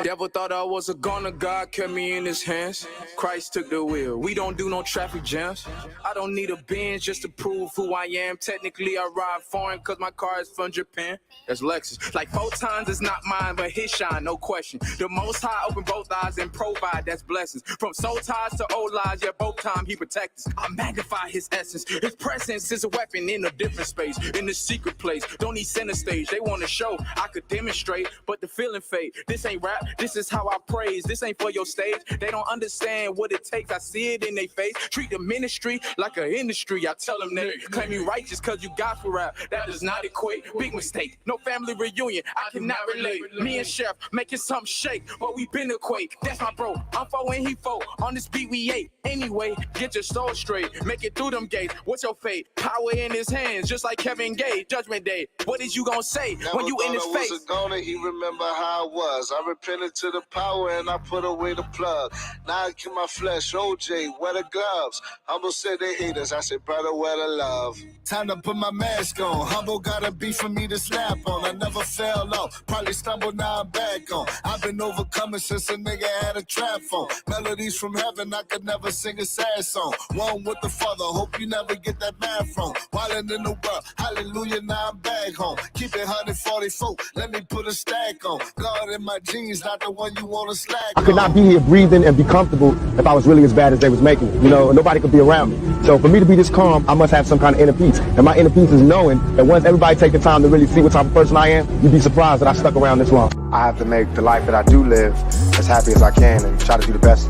Devil thought I was a goner, God kept me in his hands. Christ took the wheel. We don't do no traffic jams. I don't need a Benz just to prove who I am. Technically, I ride foreign cause my car is from Japan. That's Lexus. Like photons is not mine, but his shine, no question. The Most High open both eyes and provide, that's blessings. From soul ties to old lies, yeah, both time he protects us. I magnify his essence. His presence is a weapon in a different space, in the secret place. Don't need center stage. They want to show I could demonstrate, but the feeling fade. This ain't rap, this is how I praise. This ain't for your stage. They don't understand what it takes. I see it in their face. Treat the ministry like an industry. I tell them that claim you righteous cause you gospel rap. That does not equate. Big mistake. No family reunion. I cannot relate. Me and Chef making something shake, but we been a quake. That's my bro. I'm 4 and he 4. On this beat we 8. Anyway, get your soul straight. Make it through them gates. What's your fate? Power in his hands, just like Kevin Gates. Judgment Day. What is you gonna say when you in his face? Was a goner, he remember how I was. I repented to the power and I put away the plug. Now I keep my flesh. OJ, wear the gloves. Humble said they haters. I said, brother, wear the love. Time to put my mask on. Humble got a beat for me to snap on. I never fell off. Probably stumbled, now I'm back on. I've been overcoming since a nigga had a trap phone. Melodies from heaven, I could never sing a sad song. One with the Father, hope you never get that math wrong. Wildin' in the world, hallelujah, now I'm back home. Keep it 144, let me put a stack on. God in my jeans, not the one you wanna slack on. I could not be here breathing and be comfortable if I was really as bad as they was making it. You know, nobody could be around me. So for me to be this calm, I must have some kind of inner peace. And my inner peace is knowing that once everybody take the time to really see what type of person I am, you'd be surprised that I stuck around this long. I have to make the life that I do live as happy as I can and try to do the best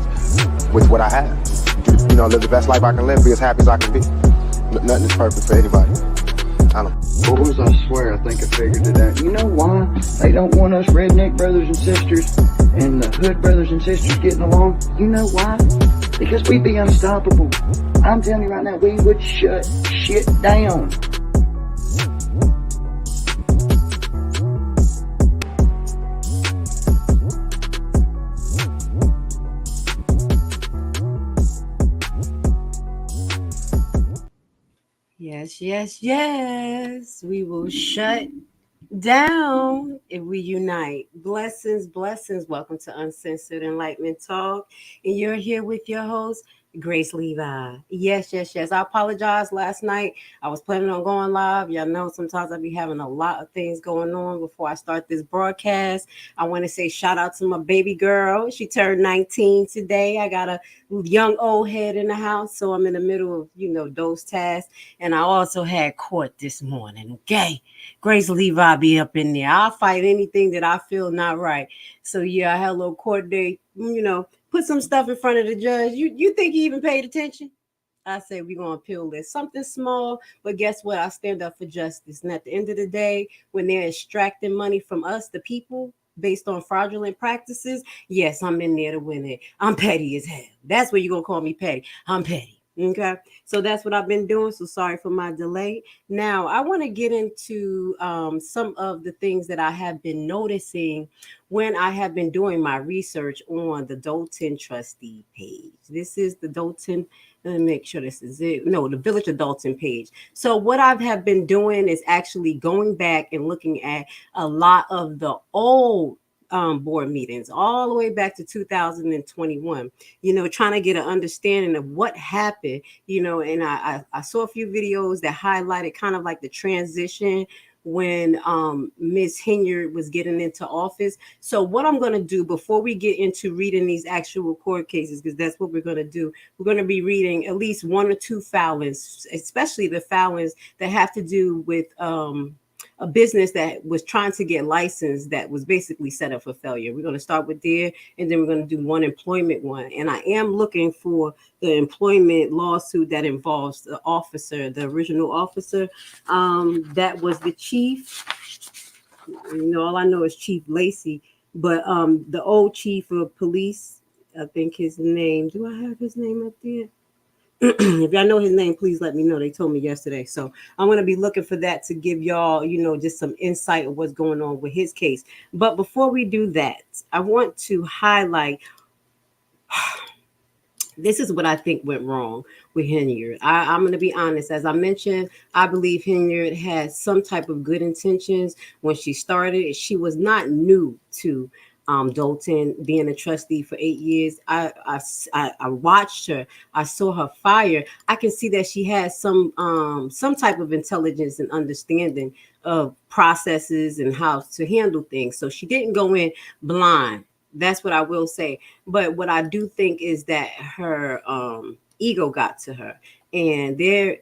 with what I have. You know, live the best life I can live, be as happy as I can be. Nothing is perfect for anybody. I don't know. Boys, I swear, I think I figured it out. You know why they don't want us redneck brothers and sisters and the hood brothers and sisters getting along? You know why? Because we'd be unstoppable. I'm telling you right now, we would shut shit down. Yes, yes, yes. We will shut down if we unite. Blessings, blessings. Welcome to Uncensored Enlightenment Talk. And you're here with your host, Grace Levi. Yes, yes, yes. I apologize last night. I was planning on going live. Y'all know sometimes I be having a lot of things going on before I start this broadcast. I want to say shout out to my baby girl. She turned 19 today. I got a young old head in the house, so I'm in the middle of, you know, those tasks. And I also had court this morning. Okay. Grace Levi be up in there. I'll fight anything that I feel not right. So yeah, I had a little court day, you know. Put some stuff in front of the judge. You think he even paid attention? I say we're going to appeal this. Something small, but guess what? I stand up for justice. And at the end of the day, when they're extracting money from us, the people, based on fraudulent practices, yes, I'm in there to win it. I'm petty as hell. That's what you're going to call me petty. I'm petty. Okay, so that's what I've been doing. So sorry for my delay. Now I want to get into some of the things that I have been noticing when I have been doing my research on the Dalton Trustee page. This is the Dalton. Let me make sure this is it. No, the Village of Dalton page. So what I have been doing is actually going back and looking at a lot of the old board meetings all the way back to 2021, you know, trying to get an understanding of what happened, you know, and I saw a few videos that highlighted kind of like the transition when Ms. Henyard was getting into office. So what I'm going to do before we get into reading these actual court cases, because that's what we're going to do, we're going to be reading at least one or two filings, especially the filings that have to do with a business that was trying to get licensed that was basically set up for failure. We're going to start with there, and then we're going to do one employment one. And I am looking for the employment lawsuit that involves the officer, the original officer. That was the chief. You know, all I know is Chief Lacy, but the old chief of police, I think his name, do I have his name up there? If y'all know his name, please let me know. They told me yesterday. So I'm going to be looking for that to give y'all, you know, just some insight of what's going on with his case. But before we do that, I want to highlight this is what I think went wrong with Henyard. I'm going to be honest. As I mentioned, I believe Henyard had some type of good intentions when she started. She was not new to Dalton being a trustee for 8 years. I watched her. I saw her fire. I can see that she had some type of intelligence and understanding of processes and how to handle things. So she didn't go in blind. That's what I will say. But what I do think is that her ego got to her, and her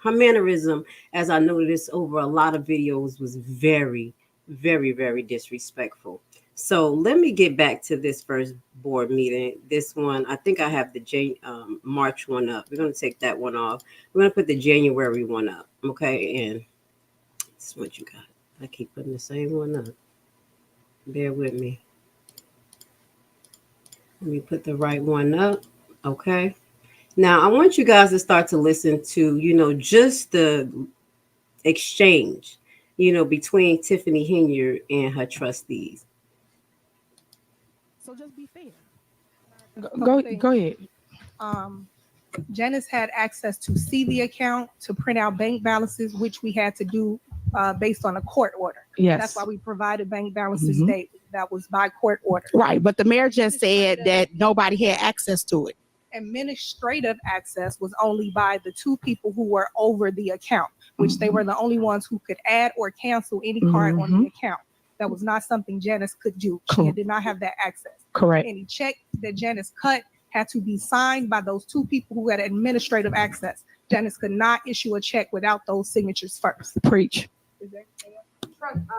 mannerism, as I noticed over a lot of videos, was very, very, very disrespectful. So let me get back to this first board meeting. This one, I think I have the March one up. We're going to take that one off. We're going to put the January one up. Okay, and this is what you got. I keep putting the same one up. Bear with me. Let me put the right one up. Okay. Now I want you guys to start to listen to, just the exchange, between Tiffany Henyard and her trustees. So just be fair. Go ahead. Janice had access to see the account, to print out bank balances, which we had to do based on a court order. Yes. That's why we provided bank balances daily. That was by court order. Right, but the mayor just said that nobody had access to it. Administrative access was only by the two people who were over the account, which they were the only ones who could add or cancel any card on the account. That was not something Janice could do. She did not have that access. Correct. Any check that Janice cut had to be signed by those two people who had administrative access. Janice could not issue a check without those signatures first. Preach.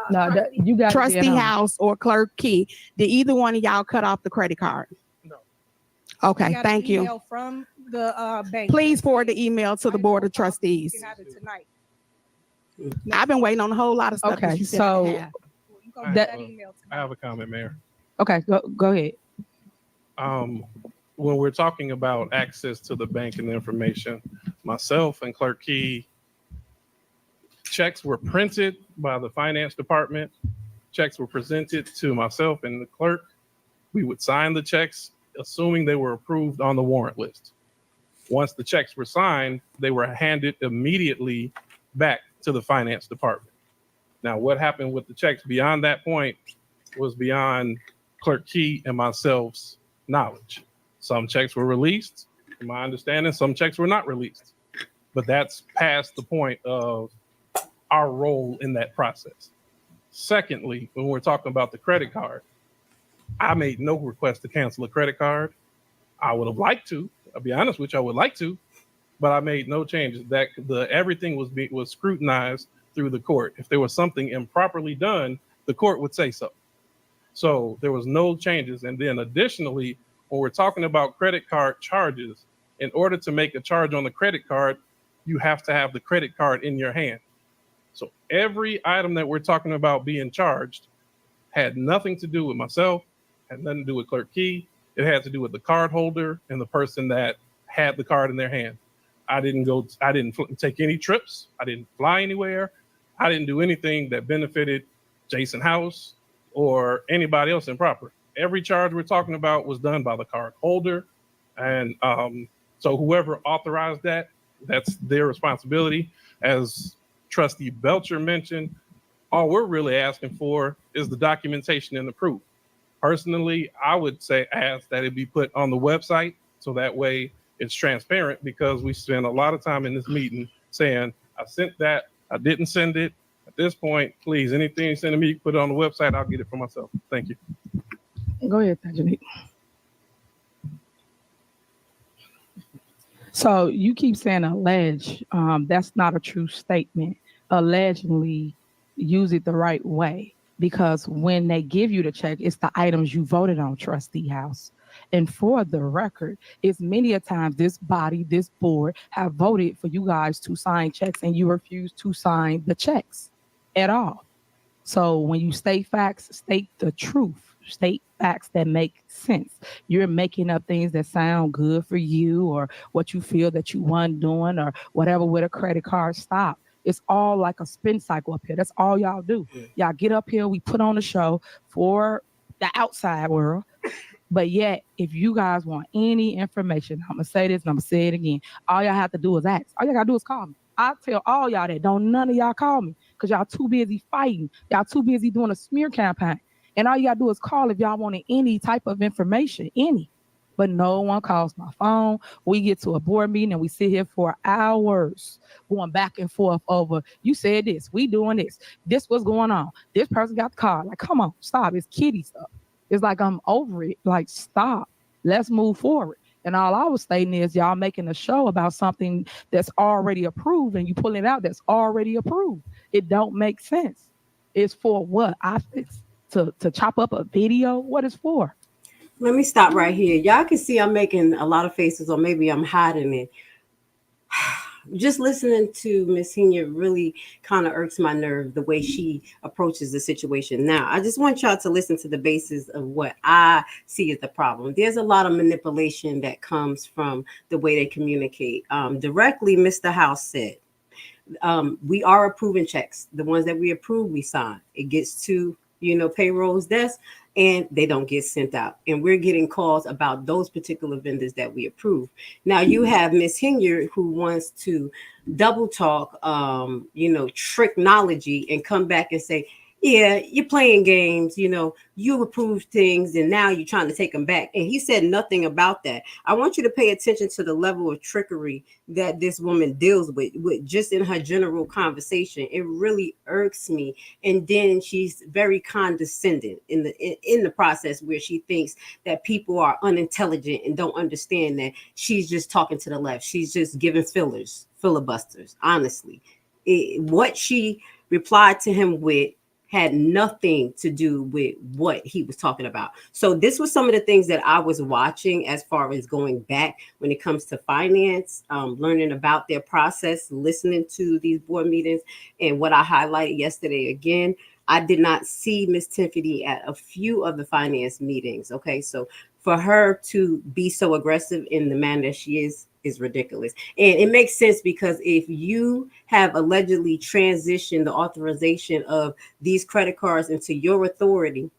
No, you got Trustee House or Clerk Key. Did either one of y'all cut off the credit card? No. Okay, thank you. Email from the bank. Please forward the email to the Board of Trustees. You can have it tonight. I've been waiting on a whole lot of stuff. Okay, so I have a comment, Mayor. okay, go ahead. When we're talking about access to the banking information, myself and Clerk Key, checks were printed by the finance department. Checks were presented to myself and the clerk. We would sign the checks, assuming they were approved on the warrant list. Once the checks were signed, they were handed immediately back to the finance department. Now, what happened with the checks beyond that point was beyond Clerk Key and myself's knowledge. Some checks were released, in my understanding, some checks were not released. But that's past the point of our role in that process. Secondly, when we're talking about the credit card, I made no request to cancel a credit card. I would have liked to, I'll be honest with you, I would like to, but I made no changes. That everything was scrutinized through the court. If there was something improperly done, the court would say so. So there was no changes. And then additionally, when we're talking about credit card charges, in order to make a charge on the credit card, you have to have the credit card in your hand. So every item that we're talking about being charged had nothing to do with myself, had nothing to do with Clerk Key. It had to do with the card holder and the person that had the card in their hand. I didn't take any trips. I didn't fly anywhere. I didn't do anything that benefited Jason House or anybody else improper. Every charge we're talking about was done by the card holder. And so whoever authorized that, that's their responsibility. As Trustee Belcher mentioned, all we're really asking for is the documentation and the proof. Personally, I would say ask that it be put on the website so that way it's transparent, because we spend a lot of time in this meeting saying, I sent that, I didn't send it. At this point, please, anything you send to me, put it on the website, I'll get it for myself. Thank you. Go ahead, Tajani. So you keep saying allege. That's not a true statement. Allegedly, use it the right way, because when they give you the check, it's the items you voted on, Trustee House. And for the record, it's many a times this body, this board have voted for you guys to sign checks and you refuse to sign the checks at all. So when you state facts, state the truth, state facts that make sense. You're making up things that sound good for you or what you feel that you want doing or whatever with a credit card. Stop. It's all like a spin cycle up here. That's all y'all do. Y'all get up here, we put on a show for the outside world. But yet, if you guys want any information, I'm gonna say this and I'm gonna say it again. All y'all have to do is ask. All y'all gotta do is call me. I tell all y'all that. Don't none of y'all call me because y'all too busy fighting. Y'all too busy doing a smear campaign. And all you gotta do is call if y'all wanted any type of information, any. But no one calls my phone. We get to a board meeting and we sit here for hours going back and forth over, you said this, we doing this, this what's going on. This person got the car. Like, come on, stop. It's kiddie stuff. It's like, I'm over it. Like, stop. Let's move forward. And all I was stating is y'all making a show about something that's already approved and you pulling it out that's already approved. It don't make sense. It's for what? It's to chop up a video? What is for? Let me stop right here. Y'all can see I'm making a lot of faces, or maybe I'm hiding it. Just listening to Miss Henyard really kind of irks my nerve, the way she approaches the situation. Now, I just want y'all to listen to the basis of what I see as the problem. There's a lot of manipulation that comes from the way they communicate. Directly, Mr. House said, we are approving checks. The ones that we approve, we sign. It gets to, payroll's desk, and they don't get sent out. And we're getting calls about those particular vendors that we approve. Now you have Miss Henyard who wants to double talk, tricknology and come back and say, yeah, you're playing games, you approved things and now you're trying to take them back. And he said nothing about that. I want you to pay attention to the level of trickery that this woman deals with just in her general conversation. It really irks me. And then she's very condescending in the process, where she thinks that people are unintelligent and don't understand that she's just talking to the left. She's just giving filibusters, honestly. What she replied to him with had nothing to do with what he was talking about. So this was some of the things that I was watching as far as going back when it comes to finance, learning about their process, listening to these board meetings. And what I highlighted yesterday, again, I did not see Miss Tiffany at a few of the finance meetings. Okay, so for her to be so aggressive in the manner that she is ridiculous. And it makes sense, because if you have allegedly transitioned the authorization of these credit cards into your authority,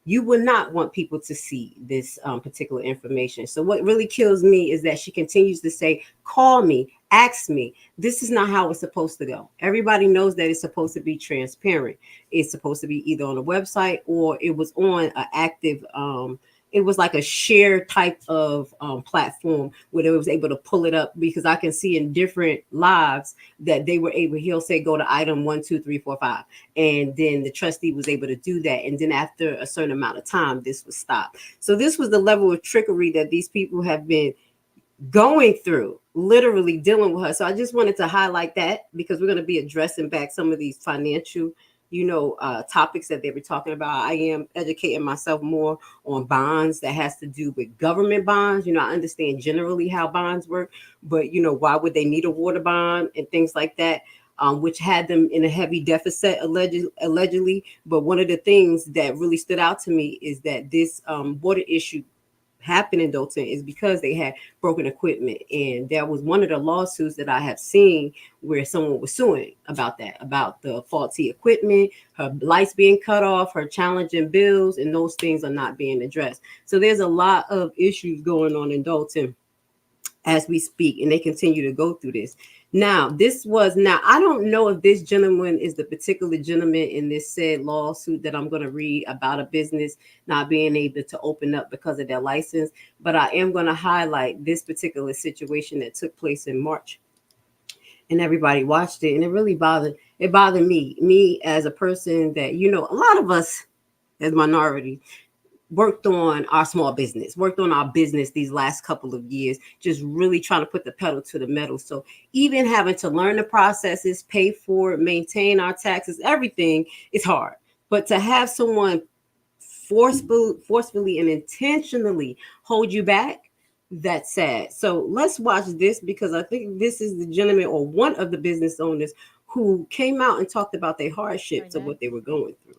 you would not want people to see this particular information. So what really kills me is that she continues to say, call me, ask me. This is not how it's supposed to go. Everybody knows that it's supposed to be transparent. It's supposed to be either on a website or it was on an active it was like a share type of platform where they was able to pull it up, because I can see in different lives that they were able, he'll say, go to item 1, 2, 3, 4, 5. And then the trustee was able to do that. And then after a certain amount of time, this was stopped. So this was the level of trickery that these people have been going through, literally dealing with her. So I just wanted to highlight that, because we're going to be addressing back some of these financial topics that they were talking about. I am educating myself more on bonds that has to do with government bonds. I understand generally how bonds work, but why would they need a water bond and things like that, which had them in a heavy deficit allegedly. But one of the things that really stood out to me is that this water issue happened in Dalton is because they had broken equipment. And there was one of the lawsuits that I have seen where someone was suing about that, about the faulty equipment, her lights being cut off, her challenging bills, and those things are not being addressed. So there's a lot of issues going on in Dalton as we speak, and they continue to go through this. Now, I don't know if this gentleman is the particular gentleman in this said lawsuit that I'm going to read about a business not being able to open up because of their license, but I am going to highlight this particular situation that took place in March. And everybody watched it, and it really bothered me as a person that, a lot of us as minority worked on our small business, worked on our business these last couple of years, just really trying to put the pedal to the metal. So even having to learn the processes, pay for it, maintain our taxes, everything is hard. But to have someone forcefully and intentionally hold you back, that's sad. So let's watch this, because I think this is the gentleman or one of the business owners who came out and talked about their hardships of what they were going through.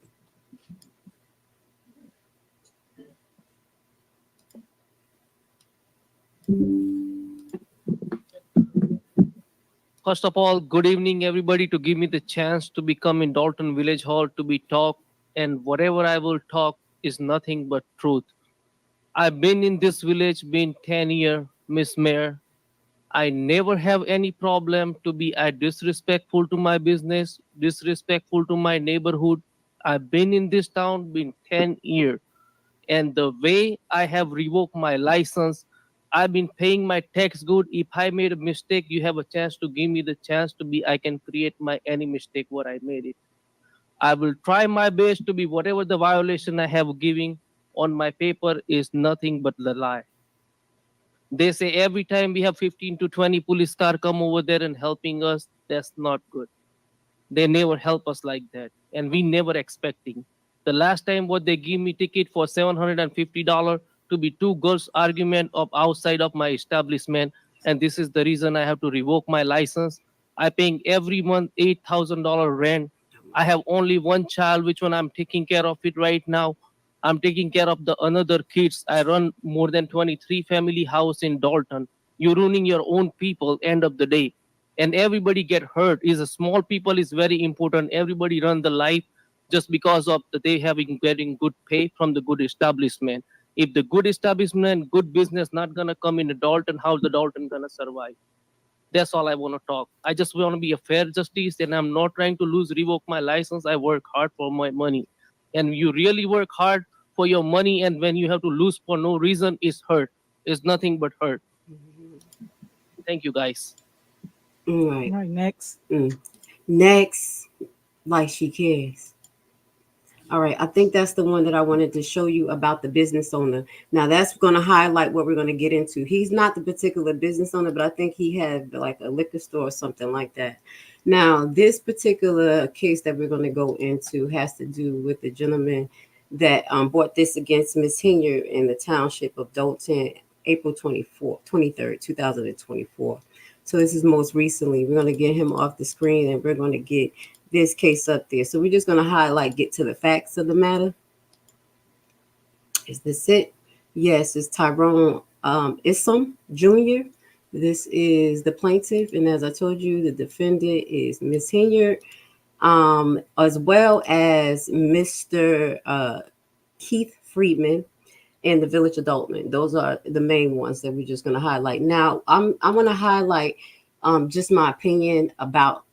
First of all, good evening, everybody, to give me the chance to become in Dalton Village Hall to be talked, and whatever I will talk is nothing but truth. I've been in this village been 10 years, Miss Mayor. I never have any problem to be disrespectful to my business, disrespectful to my neighborhood. I've been in this town been 10 years. And the way I have revoked my license, I've been paying my tax good. If I made a mistake, you have a chance to give me the chance to be, I can create my any mistake what I made it. I will try my best to be whatever the violation I have giving on my paper is nothing but the lie. They say every time we have 15 to 20 police car come over there and helping us, that's not good. They never help us like that. And we never expecting. The last time what they give me ticket for $750 to be two girls argument of outside of my establishment. And this is the reason I have to revoke my license. I paying every month $8,000 rent. I have only one child, which one I'm taking care of it right now. I'm taking care of the another kids. I run more than 23 family house in Dalton. You're ruining your own people end of the day. And everybody get hurt. Is a small people is very important. Everybody run the life just because of the, they having getting good pay from the good establishment. If the good establishment, good business not gonna come in the Dalton, how the Dalton gonna survive? That's all I want to talk. I just want to be a fair justice, and I'm not trying to lose, revoke my license. I work hard for my money, and you really work hard for your money. And when you have to lose for no reason, it's hurt. It's nothing but hurt. Thank you, guys. All right. All right, next. Next, like she cares. All right, I think that's the one that I wanted to show you about the business owner. Now that's going to highlight what we're going to get into. He's not the particular business owner, but I think he had like a liquor store or something like that. Now, this particular case that we're going to go into has to do with the gentleman that brought this against Miss Henyard in the township of Dalton, April 23rd, 2024. So this is most recently. We're going to get him off the screen and we're going to get this case up there. So we're just going to highlight, get to the facts of the matter. Is this it? Yes, it's Tyrone Isom Jr. This is the plaintiff. And as I told you, the defendant is Miss Henyard, as well as Mr. Keith Freeman and the Village of Dalton. Those are the main ones that we're just going to highlight. Now, I'm going to highlight just my opinion about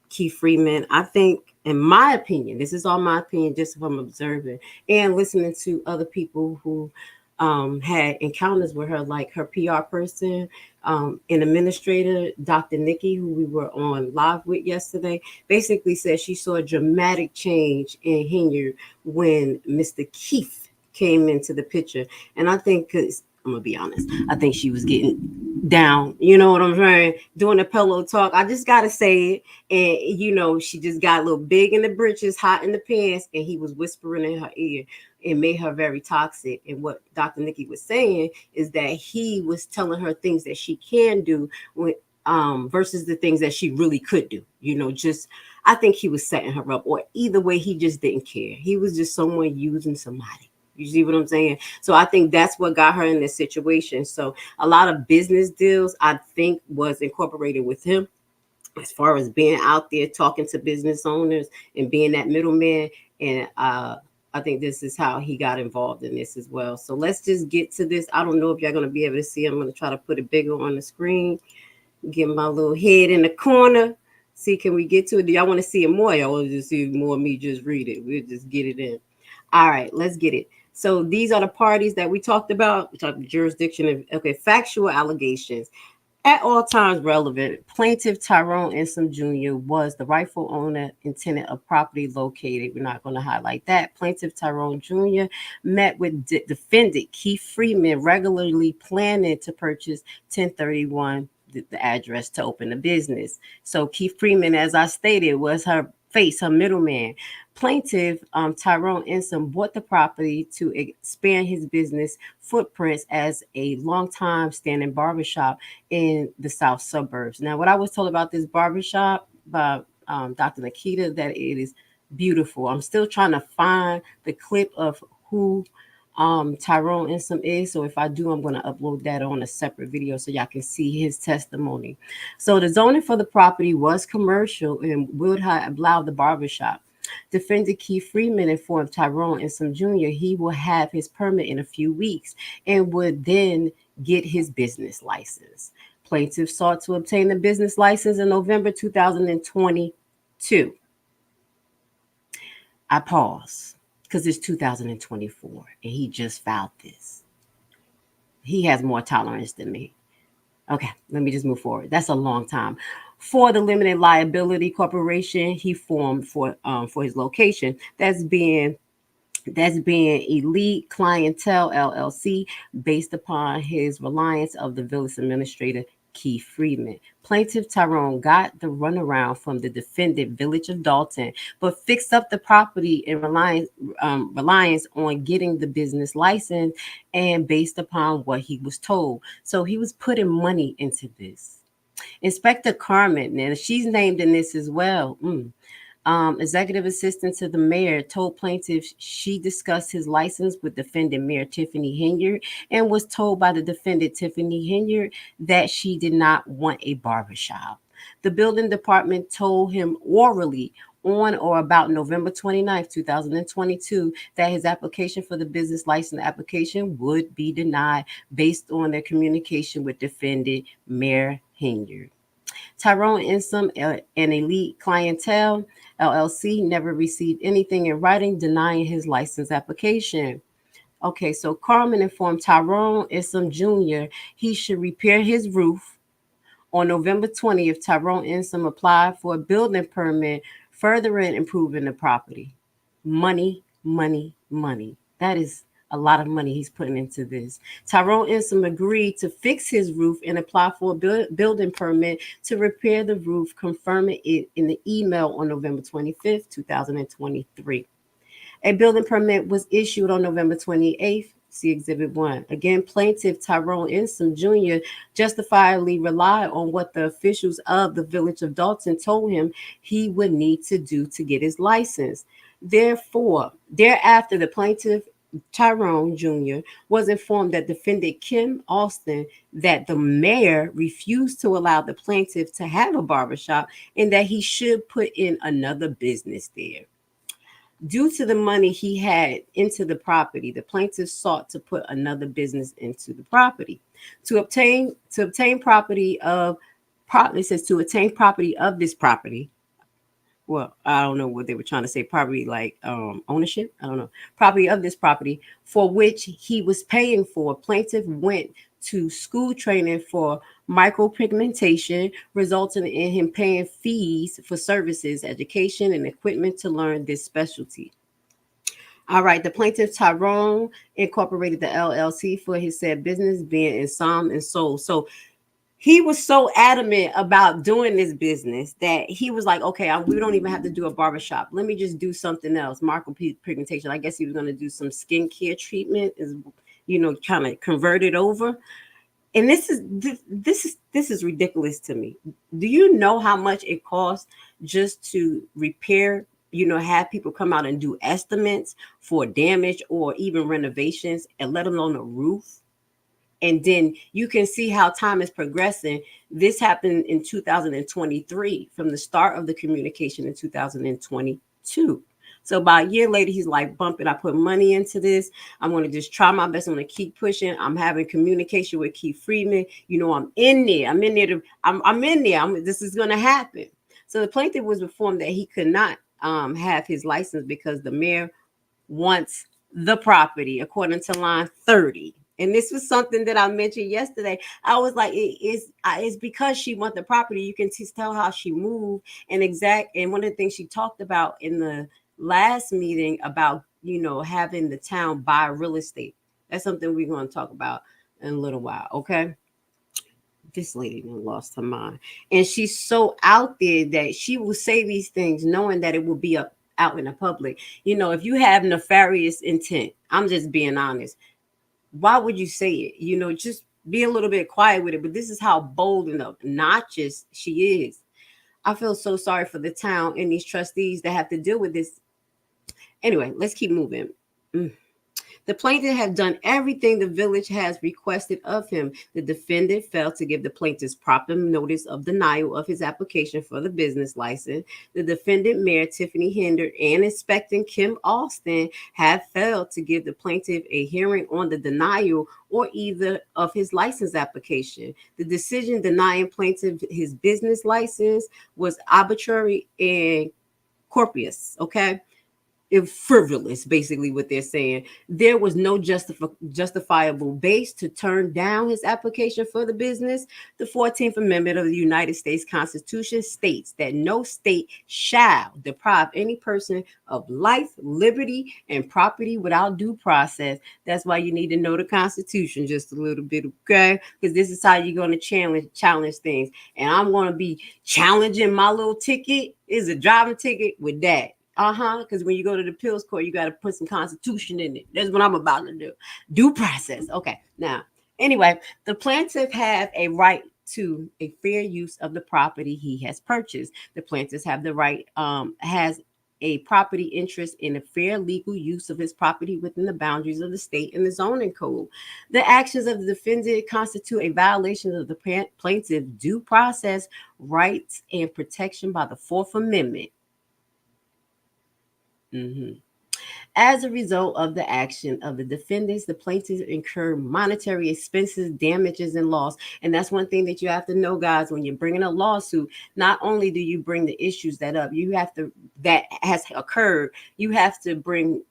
Keith Freeman. I think, in my opinion, this is all my opinion, just from observing and listening to other people who had encounters with her, like her PR person, an administrator, Dr. Nikki, who we were on live with yesterday, basically said she saw a dramatic change in Henyard when Mr. Keith came into the picture. And I think, because I'm gonna be honest, I think she was getting down, you know what I'm saying, doing a pillow talk. I just gotta say it. And you know, she just got a little big in the britches, hot in the pants, and he was whispering in her ear. It made her very toxic. And what Dr. Nikki was saying is that he was telling her things that she can do with versus the things that she really could do. You know, just I think he was setting her up, or either way, he just didn't care. He was just someone using somebody. You see what I'm saying? So I think that's what got her in this situation. So a lot of business deals, I think, was incorporated with him as far as being out there talking to business owners and being that middleman. And I think this is how he got involved in this as well. So let's just get to this. I don't know if you're going to be able to see. I'm going to try to put it bigger on the screen. Get my little head in the corner. See, can we get to it? Do y'all want to see it more? Y'all want to just see more of me just read it? We'll just get it in. All right, let's get it. So these are the parties that we talked about. We talked about jurisdiction. Okay, factual allegations. At all times relevant, plaintiff Tyrone Isom Jr. was the rightful owner and tenant of property located. We're not going to highlight that. Plaintiff Tyrone Jr. met with defendant Keith Freeman, regularly planning to purchase 1031, the address to open a business. So Keith Freeman, as I stated, was her face, her middleman. Plaintiff Tyrone Isom bought the property to expand his business footprints as a long-time standing barbershop in the south suburbs. Now, what I was told about this barbershop by Dr. Nikita, that it is beautiful. I'm still trying to find the clip of who Tyrone Isom is. So if I do, I'm going to upload that on a separate video so y'all can see his testimony. So the zoning for the property was commercial and would have allowed the barbershop. Defendant Keith Freeman informed Tyrone Insom Jr. he will have his permit in a few weeks and would then get his business license. Plaintiff sought to obtain the business license in November 2022. I pause because it's 2024 and he just filed this. He has more tolerance than me. Okay, let me just move forward. That's a long time. For the limited liability corporation he formed for his location, that's being Elite Clientele LLC, based upon his reliance of the village administrator Keith Freeman. Plaintiff Tyrone got the runaround from the defendant Village of Dalton, but fixed up the property in reliance on getting the business license and based upon what he was told. So he was putting money into this. Inspector Carmen, and she's named in this as well. Executive assistant to the mayor, told plaintiffs she discussed his license with defendant Mayor Tiffany Henyard and was told by the defendant Tiffany Henyard that she did not want a barbershop. The building department told him orally on or about November 29th, 2022, that his application for the business license application would be denied based on their communication with defendant Mayor Henyard. Tyrone Insom and Elite Clientele LLC never received anything in writing denying his license application. Okay, so Carmen informed Tyrone Insom Jr. he should repair his roof. On November 20th, Tyrone Insom applied for a building permit, furthering improving the property. Money, money, money. That is a lot of money he's putting into this. Tyrone Insom agreed to fix his roof and apply for a building permit to repair the roof, confirming it in the email on November 25th, 2023. A building permit was issued on November 28th. See Exhibit 1. Again, plaintiff Tyrone Insom Jr. justifiably relied on what the officials of the Village of Dalton told him he would need to do to get his license. Therefore, thereafter, the plaintiff Tyrone Jr. was informed that defendant Kim Austin that the mayor refused to allow the plaintiff to have a barbershop and that he should put in another business there. Due to the money he had into the property, the plaintiff sought to put another business into the property. To obtain property of this property. Well, I don't know what they were trying to say, property like ownership. I don't know. Property of this property for which he was paying for. Plaintiff went to school training for micropigmentation, resulting in him paying fees for services, education, and equipment to learn this specialty. All right, the plaintiff Tyrone incorporated the LLC for his said business being Insom and Soul. So he was so adamant about doing this business that he was like, okay, we don't even have to do a barbershop. Let me just do something else. Micropigmentation. I guess he was going to do some skincare treatment, kind of convert it over. And this is ridiculous to me. Do you know how much it costs just to repair, have people come out and do estimates for damage or even renovations, and let alone a roof? And then you can see how time is progressing. This happened in 2023 from the start of the communication in 2022. So about a year later, he's like, bump it. I put money into this. I'm going to just try my best. I'm going to keep pushing. I'm having communication with Keith Freeman. I'm in there. I'm in there. This is going to happen. So the plaintiff was informed that he could not have his license because the mayor wants the property, according to line 30. And this was something that I mentioned yesterday. I was like, it's because she wants the property. You can tell how she moved and one of the things she talked about in the last meeting about, having the town buy real estate. That's something we're going to talk about in a little while. Okay. This lady lost her mind. And she's so out there that she will say these things knowing that it will be out in the public. If you have nefarious intent, I'm just being honest. Why would you say it? Just be a little bit quiet with it. But this is how bold and obnoxious she is. I feel so sorry for the town and these trustees that have to deal with this. Anyway, let's keep moving. The plaintiff had done everything the village has requested of him. The defendant failed to give the plaintiff's proper notice of denial of his application for the business license. The defendant, Mayor Tiffany Henyard, and Inspector Kim Austin have failed to give the plaintiff a hearing on the denial or either of his license application. The decision denying plaintiff his business license was arbitrary and corpus, okay? Frivolous, basically what they're saying. There was no justifiable base to turn down his application for the business. The 14th Amendment of the United States Constitution states that no state shall deprive any person of life, liberty, and property without due process. That's why you need to know the Constitution just a little bit, okay? Because this is how you're going to challenge things. And I'm going to be challenging my little ticket is a driving ticket with that. Because when you go to the appeals court, you got to put some Constitution in it. That's what I'm about to do. Due process. Okay. Now, anyway, the plaintiff have a right to a fair use of the property he has purchased. The plaintiff have the right, has a property interest in a fair legal use of his property within the boundaries of the state and the zoning code. The actions of the defendant constitute a violation of the plaintiff's due process rights and protection by the Fourth Amendment. As a result of the action of the defendants, the plaintiffs incur monetary expenses, damages, and loss. And that's one thing that you have to know, guys, when you're bringing a lawsuit. Not only do you bring the issues that has occurred, you have to bring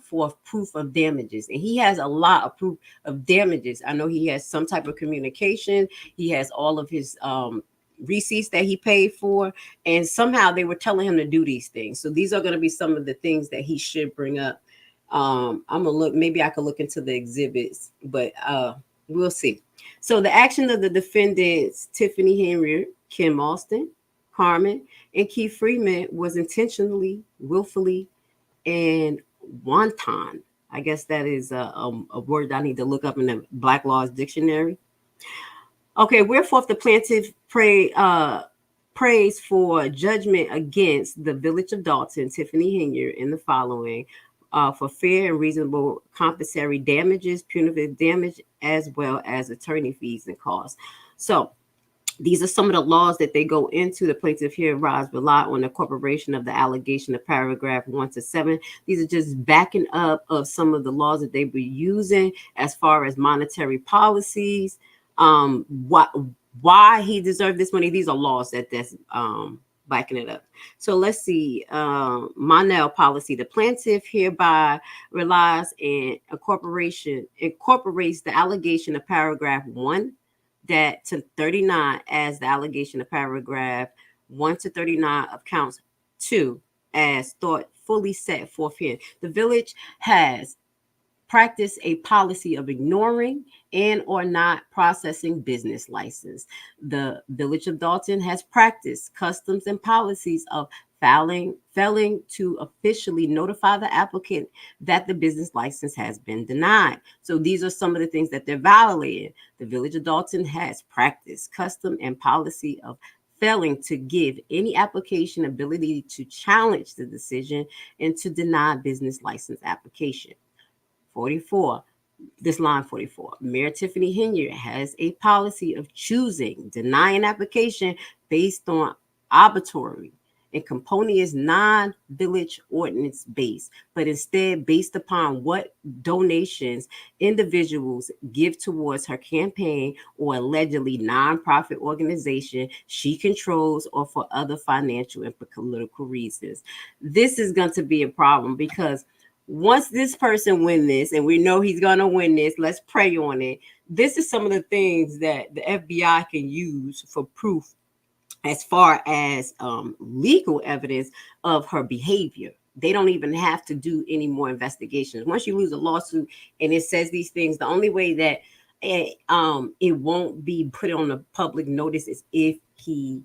forth proof of damages. And he has a lot of proof of damages. I know he has some type of communication. He has all of his receipts that he paid for, and somehow they were telling him to do these things. So these are going to be some of the things that he should bring up. I'm gonna look, maybe I could look into the exhibits, but we'll see. So the action of the defendants, Tiffany Henyard, Kim Austin, Carmen, and Keith Freeman, was intentionally, willfully, and wanton. I guess that is a word I need to look up in the Black Laws Dictionary. Okay, wherefore the plaintiff prays for judgment against the Village of Dalton, Tiffany Henyard, in the following: for fair and reasonable compensatory damages, punitive damage, as well as attorney fees and costs. So these are some of the laws that they go into. The plaintiff here rely on the incorporation of the allegation of paragraph 1 to 7. These are just backing up of some of the laws that they were using as far as monetary policies. Why he deserved this money. These are laws that's backing it up. So let's see. Monell policy. The plaintiff hereby relies and incorporates the allegation of paragraph 1 that to 39 as the allegation of paragraph 1 to 39 of counts 2 as thought fully set forth here. The village has practice a policy of ignoring and or not processing business license. The Village of Dalton has practiced customs and policies of failing to officially notify the applicant that the business license has been denied. So these are some of the things that they're violating. The Village of Dalton has practiced custom and policy of failing to give any application ability to challenge the decision and to deny business license application. 44, this line 44, Mayor Tiffany Henyard has a policy of choosing, denying application based on arbitrary and component non-village ordinance based, but instead based upon what donations individuals give towards her campaign or allegedly nonprofit organization she controls or for other financial and political reasons. This is going to be a problem because once this person win this, and we know he's going to win this, let's pray on it. This is some of the things that the FBI can use for proof as far as legal evidence of her behavior. They don't even have to do any more investigations. Once you lose a lawsuit and it says these things, the only way that it won't be put on the public notice is if he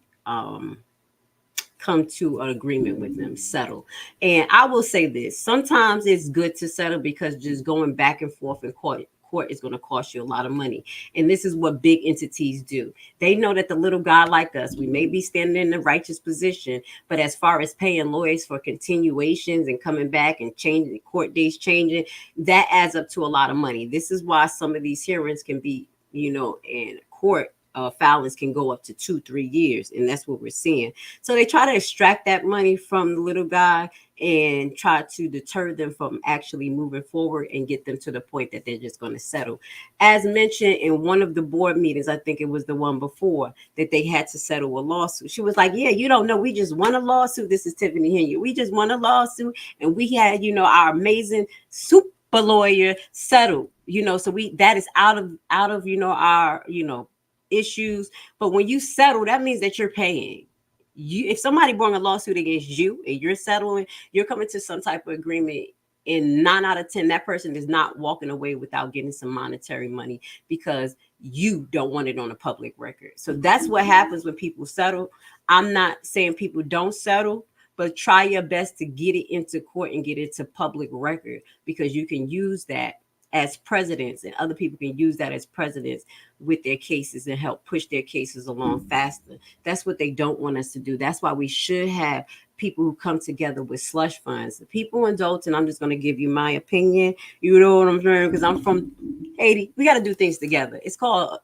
come to an agreement with them, settle. And I will say this, sometimes it's good to settle because just going back and forth in court court is going to cost you a lot of money. And this is what big entities do. They know that the little guy like us, we may be standing in the righteous position, but as far as paying lawyers for continuations and coming back and changing court dates changing, that adds up to a lot of money. This is why some of these hearings can be, in court, filings can go up to 2-3 years, and that's what we're seeing. So they try to extract that money from the little guy and try to deter them from actually moving forward and get them to the point that they're just going to settle. As mentioned in one of the board meetings, I think it was the one before, that they had to settle a lawsuit. She was like, yeah, you don't know, we just won a lawsuit. This is Tiffany Henyard. We just won a lawsuit, and we had, our amazing super lawyer settled, so that is out of our, issues. But when you settle, that means that you're paying. If somebody brought a lawsuit against you and you're settling, you're coming to some type of agreement. And 9 out of 10, that person is not walking away without getting some monetary money because you don't want it on a public record. So that's what happens when people settle. I'm not saying people don't settle, but try your best to get it into court and get it to public record, because you can use that as precedents, and other people can use that as precedents with their cases and help push their cases along faster. That's what they don't want us to do. That's why we should have people who come together with slush funds. The people in Dalton, I'm just going to give you my opinion. You know what I'm saying? Because I'm from Haiti. We got to do things together. It's called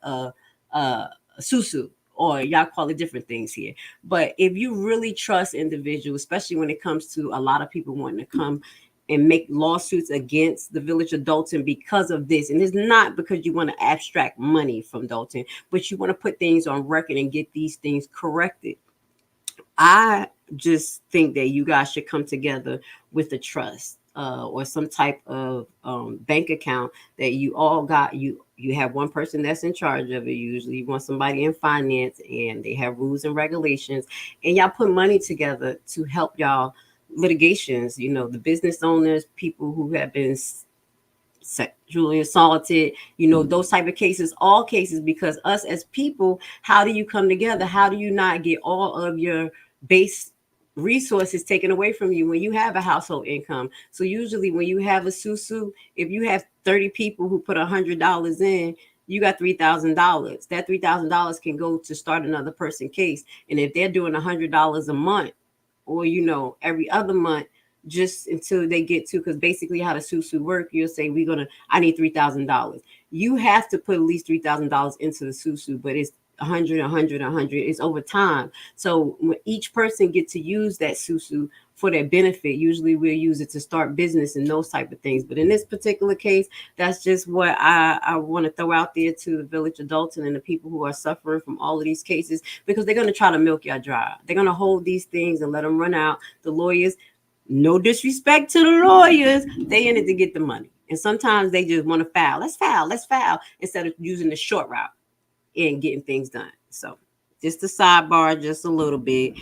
susu, or y'all call it different things here. But if you really trust individuals, especially when it comes to a lot of people wanting to come and make lawsuits against the village of Dalton because of this. And it's not because you want to abstract money from Dalton, but you want to put things on record and get these things corrected. I just think that you guys should come together with a trust or some type of bank account that you all got. You have one person that's in charge of it. Usually you want somebody in finance, and they have rules and regulations, and y'all put money together to help y'all litigations, the business owners, people who have been sexually assaulted, those type of cases, all cases, because us as people, how do you come together? How do you not get all of your base resources taken away from you when you have a household income? So usually when you have a susu, if you have 30 people who put $100 in, you got $3,000. That $3,000 can go to start another person case. And if they're doing $100 a month, or every other month, just until they get to, because basically how the susu work, you'll say I need $3,000. You have to put at least $3,000 into the susu, but it's 100. It's over time. So when each person get to use that susu for their benefit, usually we'll use it to start business and those type of things. But in this particular case, that's just what I want to throw out there to the village of Dalton and the people who are suffering from all of these cases, because they're going to try to milk y'all dry. They're going to hold these things and let them run out. The lawyers, no disrespect to the lawyers, they in it to get the money. And sometimes they just want to foul. Let's foul, instead of using the short route and getting things done. So just a sidebar, just a little bit.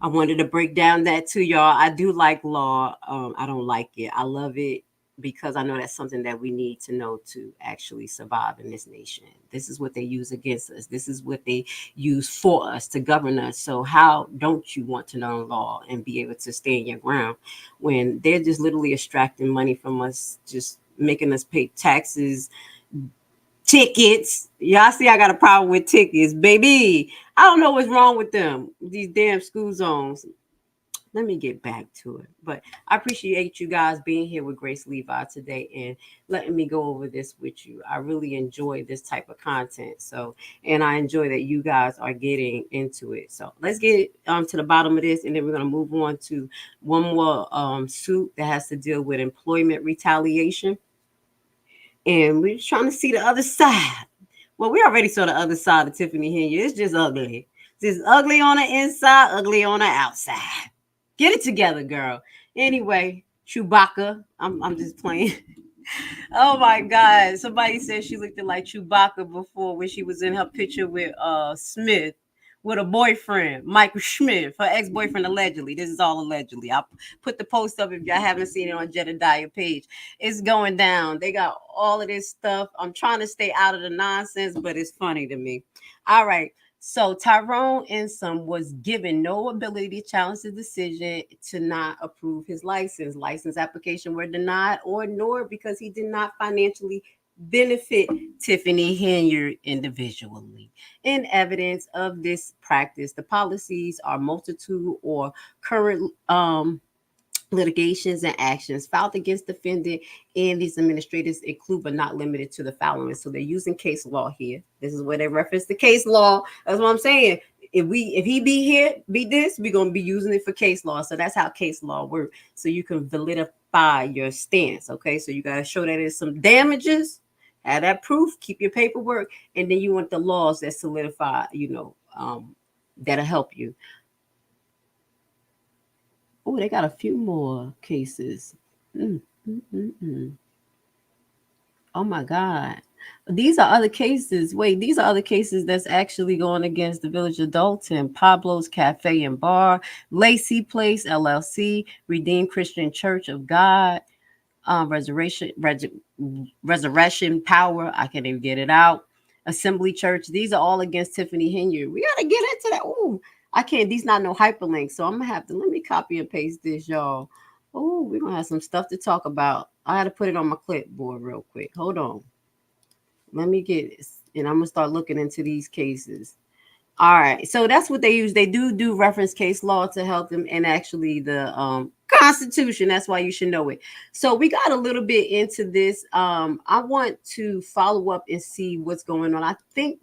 I wanted to break down that to y'all. I do like law. I don't like it. I love it because I know that's something that we need to know to actually survive in this nation. This is what they use against us. This is what they use for us to govern us. So how don't you want to know law and be able to stand your ground when they're just literally extracting money from us, just making us pay taxes, tickets? Y'all see I got a problem with tickets, baby. I don't know what's wrong with them, these damn school zones. Let me get back to it. But I appreciate you guys being here with Grace Levi today and letting me go over this with you. I really enjoy this type of content. So, and I enjoy that you guys are getting into it. So let's get to the bottom of this, and then we're going to move on to one more suit that has to deal with employment retaliation. And we're just trying to see the other side. Well, we already saw the other side of Tiffany Henyard. It's just ugly. It's just ugly on the inside, ugly on the outside. Get it together, girl. Anyway, Chewbacca. I'm just playing. Oh my God. Somebody said she looked like Chewbacca before when she was in her picture with Smith, with a boyfriend, Michael Smith, her ex-boyfriend, allegedly. This is all allegedly. I'll put the post up if y'all haven't seen it on Jedediah page. It's going down. They got all of this stuff. I'm trying to stay out of the nonsense, but it's funny to me. All right. So Tyrone Insom was given no ability to challenge the decision to not approve his license. License application were denied or ignored because he did not financially benefit Tiffany Henyard individually. In evidence of this practice, the policies are multitude or current litigations and actions filed against defendant and these administrators include but not limited to the following. So they're using case law here. This is where they reference the case law. That's what I'm saying. If he be here, be this, we're gonna be using it for case law. So that's how case law works. So you can validify your stance. Okay, so you gotta show that there's some damages, have that proof, keep your paperwork, and then you want the laws that solidify, that'll help you. Oh, they got a few more cases. Oh my God. These are other cases. Wait, these are other cases that's actually going against the Village of Dalton, Pablo's Cafe and Bar, Lacy Place, LLC, Redeemed Christian Church of God, Resurrection Power. I can't even get it out. Assembly Church. These are all against Tiffany Henyard. We got to get into that. Oh, I can't. These not no hyperlinks. So I'm going to have to, let me copy and paste this, y'all. Oh, we're going to have some stuff to talk about. I had to put it on my clipboard real quick. Hold on. Let me get this. And I'm going to start looking into these cases. All right. So that's what they use. They do reference case law to help them, and actually the Constitution. That's why you should know it. So we got a little bit into this. I want to follow up and see what's going on. I think,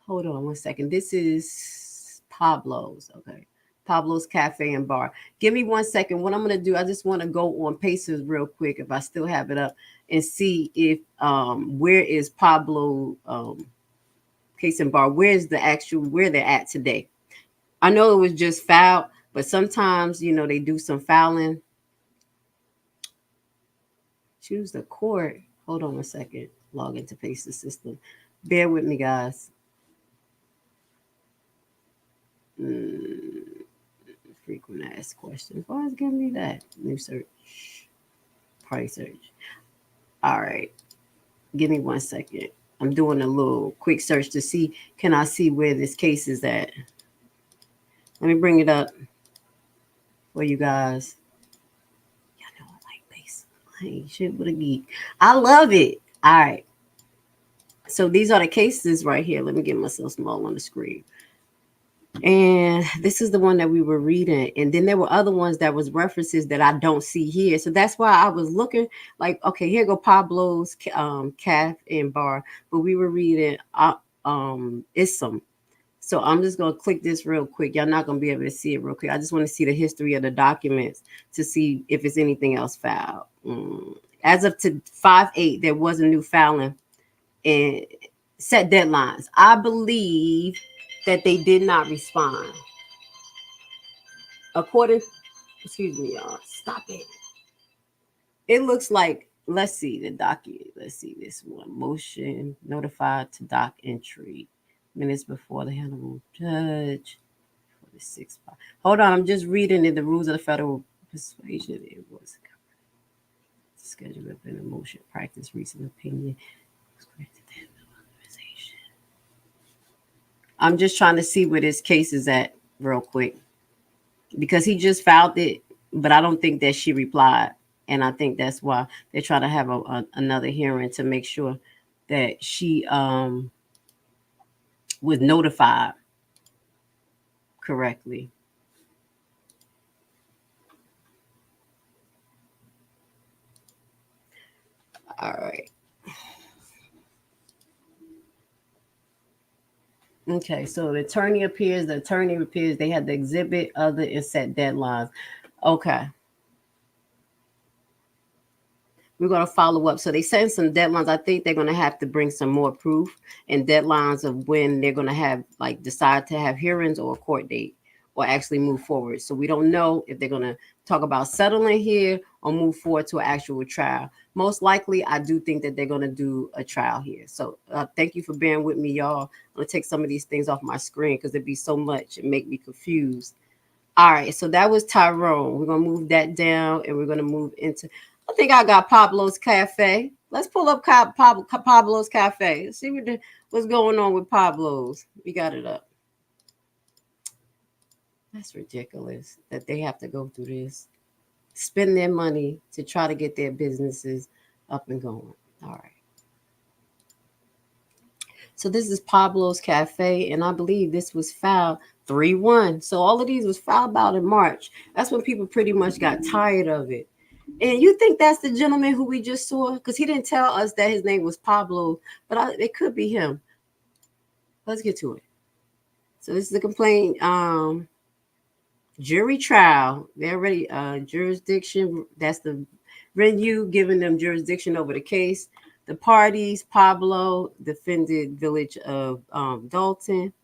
hold on one second. This is Pablo's. Okay. Pablo's Cafe and Bar. Give me 1 second. What I'm going to do, I just want to go on Pacers real quick if I still have it up and see if where is Pablo Case and Bar, where's the actual where they're at today. I know it was just filed, but sometimes they do some filing. Choose the court. Hold on 1 second. Log into Pacers system. Bear with me, guys. Frequent asked questions. Why is it giving me that? New search. Party search. All right. Give me 1 second. I'm doing a little quick search to see, can I see where this case is at? Let me bring it up for you guys. Y'all know I like bass. I ain't shit but a geek. I love it. All right. So these are the cases right here. Let me get myself small on the screen. And this is the one that we were reading. And then there were other ones that was references that I don't see here. So that's why I was looking like, okay, here go Pablo's Cafe and Bar. But we were reading ISM. So I'm just going to click this real quick. Y'all not going to be able to see it real quick. I just want to see the history of the documents to see if it's anything else filed. As of to 5/8, there was a new filing and set deadlines. I believe that they did not respond. Excuse me, y'all. Stop it. It looks like, let's see the document. Let's see this one. Motion notified to dock entry. Minutes before the honorable judge. For the 6th. Hold on, I'm just reading in the rules of the federal persuasion. It was scheduled up in a motion practice. Recent opinion was granted. I'm just trying to see where this case is at real quick because he just filed it, but I don't think that she replied. And I think that's why they're trying to have another hearing to make sure that she was notified correctly. All right. Okay, so the attorney appears, they had the exhibit, other and set deadlines. Okay. We're going to follow up. So they send some deadlines. I think they're going to have to bring some more proof and deadlines of when they're going to have, like, decide to have hearings or a court date or actually move forward. So we don't know if they're going to talk about settling here or move forward to an actual trial. Most likely, I do think that they're going to do a trial here. So thank you for bearing with me, y'all. I'm going to take some of these things off my screen because it'd be so much and make me confused. All right, so that was Tyrone. We're going to move that down and we're going to move into, I think I got Pablo's Cafe. Let's pull up Pablo's Cafe. Let's see what's going on with Pablo's. We got it up. That's ridiculous that they have to go through this. Spend their money to try to get their businesses up and going. All right. So this is Pablo's Cafe, and I believe this was filed 3-1. So all of these was filed about in March. That's when people pretty much got tired of it. And you think that's the gentleman who we just saw? Because he didn't tell us that his name was Pablo, but it could be him. Let's get to it. So this is the complaint. Jury trial. They already jurisdiction. That's the venue giving them jurisdiction over the case. The parties: Pablo, defended Village of Dalton.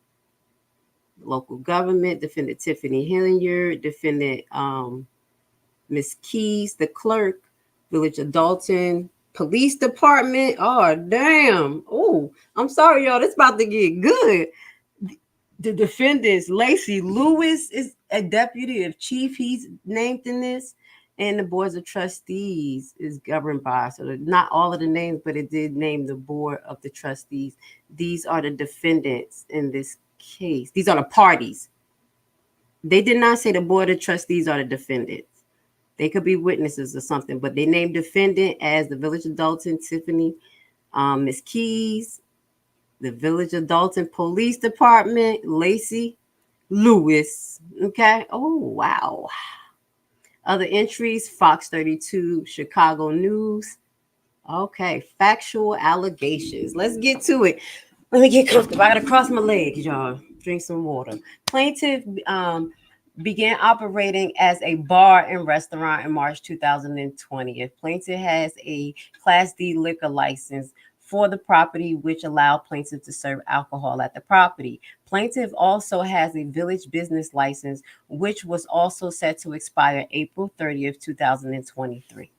Local government defended Tiffany Henyard, defended Miss Keys, the clerk, Village of Dalton, Police Department. Oh, damn. Oh, I'm sorry, y'all. This about to get good. The defendants, Lacy Lewis is a deputy of chief. He's named in this. And the boards of trustees is governed by. So not all of the names, but it did name the board of the trustees. These are the defendants in this case. These are the parties. They did not say the board of trustees are the defendants. They could be witnesses or something, but they named defendant as the Village of Dalton, Tiffany, Miss Keys, the Village of Dalton Police Department, Lacy Lewis. Okay. Oh, wow. Other entries: Fox 32, Chicago News. Okay. Factual allegations. Let's get to it. Let me get comfortable. I got to cross my legs, y'all. Drink some water. Plaintiff began operating as a bar and restaurant in March 2020. Plaintiff has a Class D liquor license for the property, which allowed plaintiff to serve alcohol at the property. Plaintiff also has a village business license, which was also set to expire April 30th, 2023.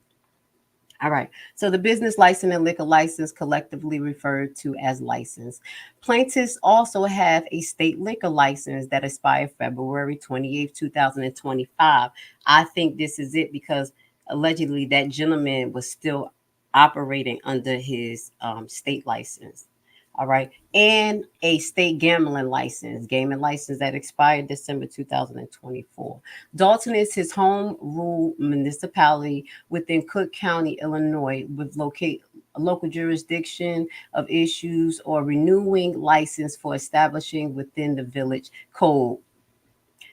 All right. So the business license and liquor license, collectively referred to as license. Plaintiffs also have a state liquor license that expired February 28th, 2025. I think this is it because allegedly that gentleman was still operating under his state license. All right. And a state gaming license that expired December 2024. Dalton is his home rule municipality within Cook County, Illinois, with local jurisdiction of issues or renewing license for establishing within the village code.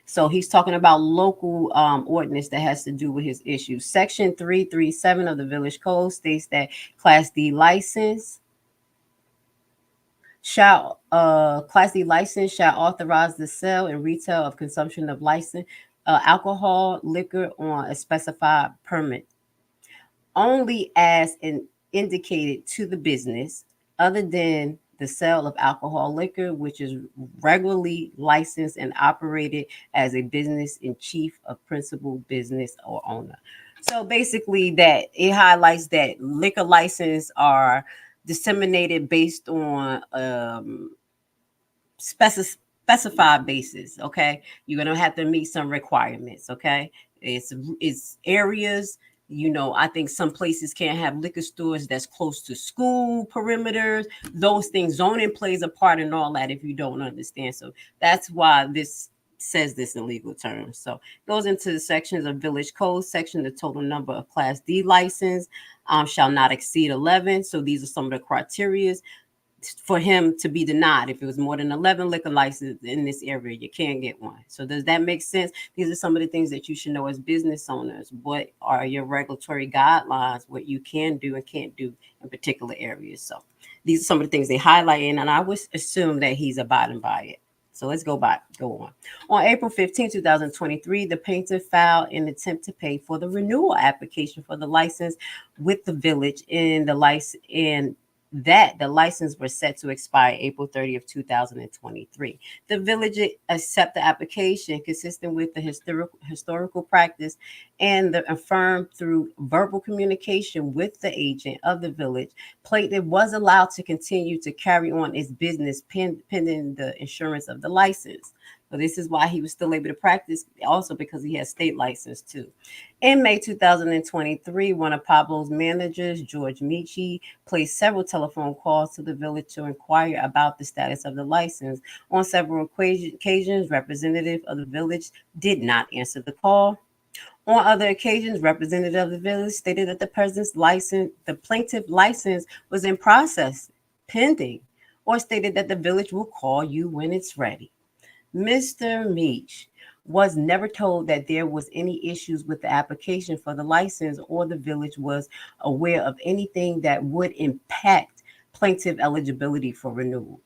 So he's talking about local ordinance that has to do with his issues. Section 337 of the village code states that Class D license shall Class D license shall authorize the sale and retail of consumption of license alcohol, liquor on a specified permit, only as indicated to the business, other than the sale of alcohol, liquor, which is regularly licensed and operated as a business in chief of principal business or owner. So basically, that it highlights that liquor licenses are disseminated based on specified basis. Okay, you're gonna have to meet some requirements. Okay, it's areas. You know, I think some places can't have liquor stores that's close to school perimeters. Those things, zoning plays a part in all that if you don't understand. So that's why this says this in legal terms. So goes into the sections of village code section. The total number of Class D license shall not exceed 11. So these are some of the criteria for him to be denied. If it was more than 11 liquor licenses in this area, you can't get one. So does that make sense? These are some of the things that you should know as business owners. What are your regulatory guidelines, what you can do and can't do in particular areas? So these are some of the things they highlight in, and I would assume that he's abiding by it. So let's go on. On April 15, 2023, the plaintiff filed an attempt to pay for the renewal application for the license with the village in the license, and that the license was set to expire April 30th, 2023. The village accept the application consistent with the historical practice and the affirmed through verbal communication with the agent of the village. Plaintiff was allowed to continue to carry on its business pending the insurance of the license. So this is why he was still able to practice, also because he has state license too. In May 2023, one of Pablo's managers, George Michi, placed several telephone calls to the village to inquire about the status of the license. On several occasions, representatives of the village did not answer the call. On other occasions, representative of the village stated that the plaintiff license was in process, pending, or stated that the village will call you when it's ready. Mr. Meach was never told that there was any issues with the application for the license, or the village was aware of anything that would impact plaintiff eligibility for renewal.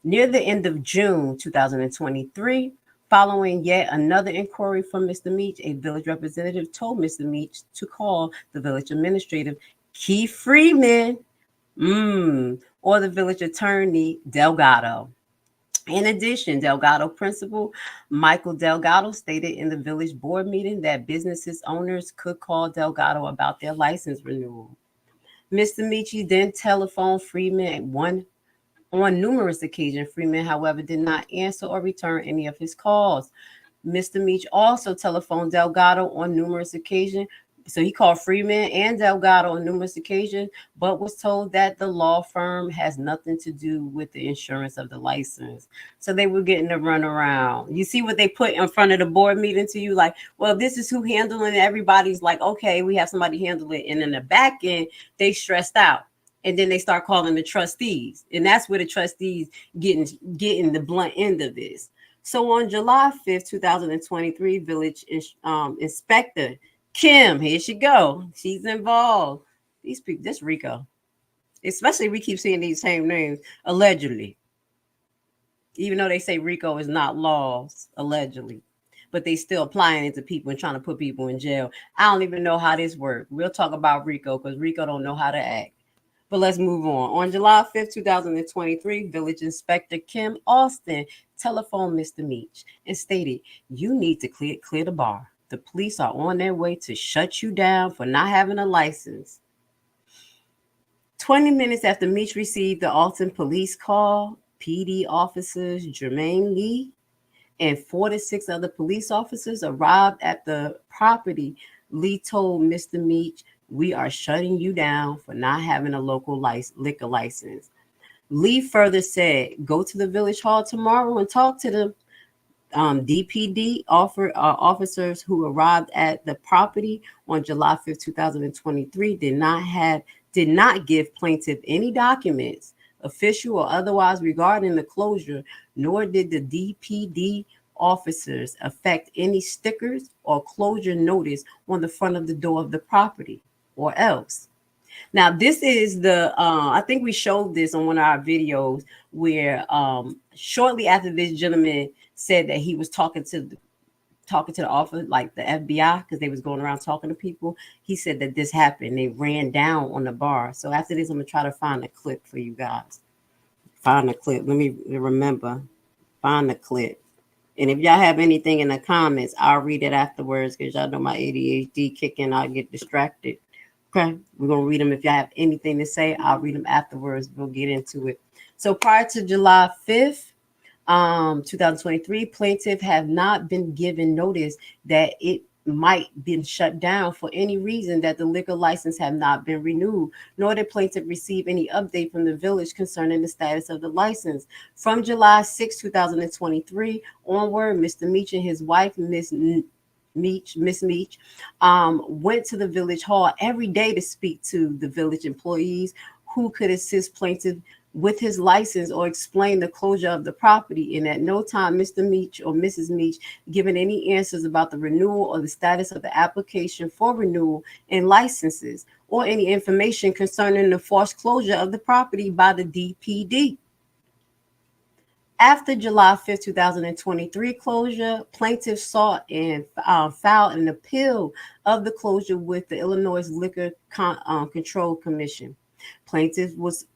Near the end of June 2023, following yet another inquiry from Mr. Meach, a village representative told Mr. Meach to call the village administrator, Keith Freeman, or the village attorney, Delgado. In addition, Delgado principal Michael Delgado stated in the village board meeting that businesses owners could call Delgado about their license renewal. Mr. Michi then telephoned Freeman on numerous occasions. Freeman, however, did not answer or return any of his calls. Mr. Meach also telephoned Delgado on numerous occasions. So he called Freeman and Delgado on numerous occasions, but was told that the law firm has nothing to do with the insurance of the license. So they were getting to run around. You see what they put in front of the board meeting to you? Like, well, this is who handling it. Everybody's like, okay, we have somebody handle it. And in the back end, they stressed out. And then they start calling the trustees. And that's where the trustees getting the blunt end of this. So on July 5th, 2023, village inspector Kim, here she go. She's involved. These people, this RICO. Especially we keep seeing these same names, allegedly. Even though they say RICO is not laws, allegedly. But they still applying it to people and trying to put people in jail. I don't even know how this works. We'll talk about RICO because RICO don't know how to act. But let's move on. On July 5th, 2023, Village Inspector Kim Austin telephoned Mr. Meach and stated, you need to clear the bar. The police are on their way to shut you down for not having a license. 20 minutes after Meach received the Alton police call, PD officers Jermaine Lee and 4 to 6 other police officers arrived at the property. Lee told Mr. Meach, we are shutting you down for not having a local liquor license. Lee further said, go to the village hall tomorrow and talk to the DPD officers who arrived at the property on July 5th, 2023 did not give plaintiff any documents, official or otherwise, regarding the closure, nor did the DPD officers affect any stickers or closure notice on the front of the door of the property or else. Now, this is the, I think we showed this on one of our videos where shortly after this gentleman said that he was talking to the officer, like the FBI, because they was going around talking to people. He said that this happened. They ran down on the bar. So after this, I'm going to try to find a clip for you guys. Find a clip. Let me remember. Find the clip. And if y'all have anything in the comments, I'll read it afterwards because y'all know my ADHD kicking. I'll get distracted. Okay, we're going to read them. If y'all have anything to say, I'll read them afterwards. We'll get into it. So prior to July 5th, 2023, plaintiff have not been given notice that it might been shut down for any reason, that the liquor license have not been renewed, nor did plaintiff receive any update from the village concerning the status of the license. From July 6, 2023 onward, Mr. Meach and his wife, Miss Meach, went to the village hall every day to speak to the village employees who could assist plaintiff with his license or explain the closure of the property. And at no time, Mr. Meach or Mrs. Meach given any answers about the renewal or the status of the application for renewal and licenses, or any information concerning the forced closure of the property by the DPD. After July 5th, 2023 closure, plaintiff sought and filed an appeal of the closure with the Illinois Liquor Control Commission. Plaintiff was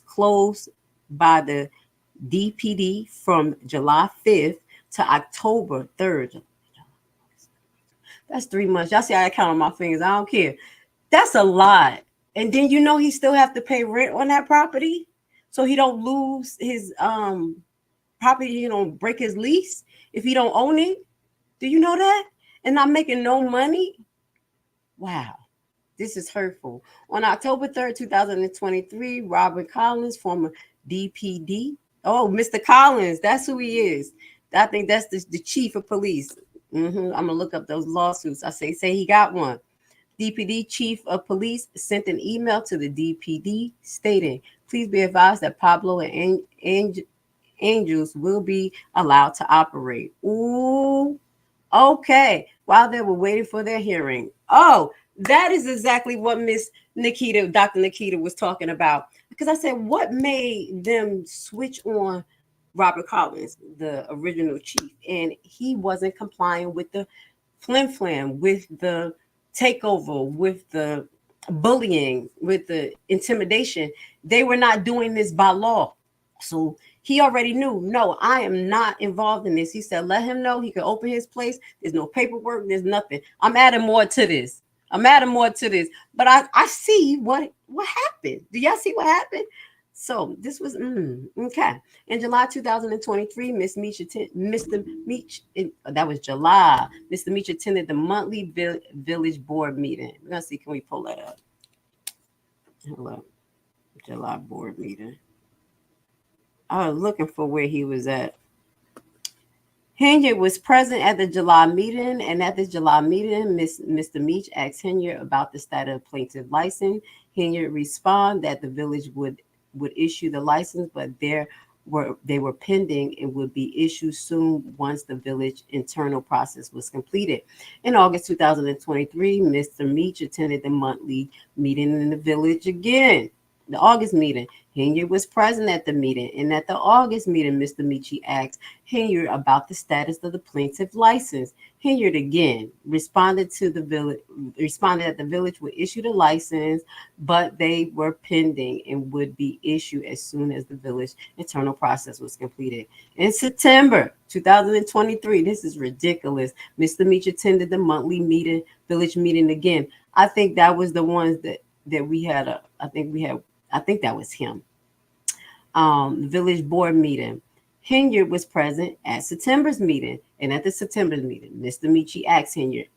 closed by the DPD from July 5th to October 3rd. That's 3 months. Y'all see how I count on my fingers. I don't care. That's a lot. And then you know he still have to pay rent on that property, so he don't lose his property. You don't break his lease if he don't own it. Do you know that? And not making no money. Wow. This is hurtful. On October 3rd, 2023, Robert Collins, former DPD. Oh, Mr. Collins, that's who he is. I think that's the chief of police. I'm going to look up those lawsuits. I say he got one. DPD chief of police sent an email to the DPD stating Please be advised that Pablo and Angels will be allowed to operate. Ooh, okay. While they were waiting for their hearing. Oh, that is exactly what Miss Nikita, Dr. Nikita, was talking about. Because I said, what made them switch on Robert Collins, the original chief? And he wasn't complying with the flim flam, with the takeover, with the bullying, with the intimidation. They were not doing this by law. So he already knew, no, I am not involved in this. He said, let him know he could open his place. There's no paperwork. There's nothing. I'm adding more to this. But I see what happened. Do y'all see what happened? So this was okay. In July 2023, Mr. Meach, that was July. Mr. Meach attended the monthly village board meeting. We're gonna see. Can we pull that up? Hello, July board meeting. I was looking for where he was at. Henyard was present at the July meeting, and at this July meeting, Mr. Meach asked Henyard about the status of plaintiff license. Henyard responded that the village would issue the license, but they were pending and would be issued soon once the village internal process was completed. In August 2023, Mr. Meach attended the monthly meeting in the village again. The August meeting, Henyard was present at the meeting, and at the August meeting, Mr. Meach asked Henyard about the status of the plaintiff license. Henyard again responded that the village would issue the license, but they were pending and would be issued as soon as the village internal process was completed. In September 2023, this is ridiculous, Mr. Meach attended the monthly village meeting again. I think that was the ones that we had. I think that was him. The village board meeting. Henyard was present at September's meeting, and at the September meeting, Mr. Meach asked Henyard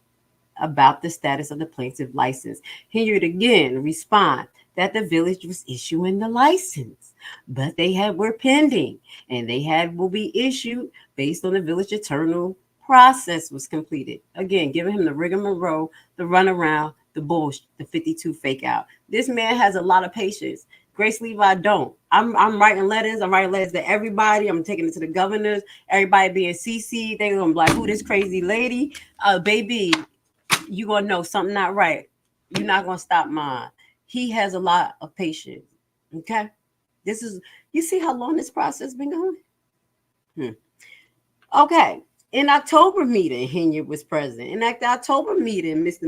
about the status of the plaintiff license. Henyard again responded that the village was issuing the license, but were pending, and will be issued based on the village internal process was completed. Again, giving him the rigmarole, the runaround, the bullshit, the 52 fake out. This man has a lot of patience. Grace Levi don't. I'm writing letters. I'm writing letters to everybody. I'm taking it to the governors. Everybody being CC. They're gonna be like, who this crazy lady? Baby, you gonna know something not right. You're not gonna stop mine. He has a lot of patience. Okay. You see how long this process been going? Okay. In October meeting, Henyard was present. In the October meeting, Mr.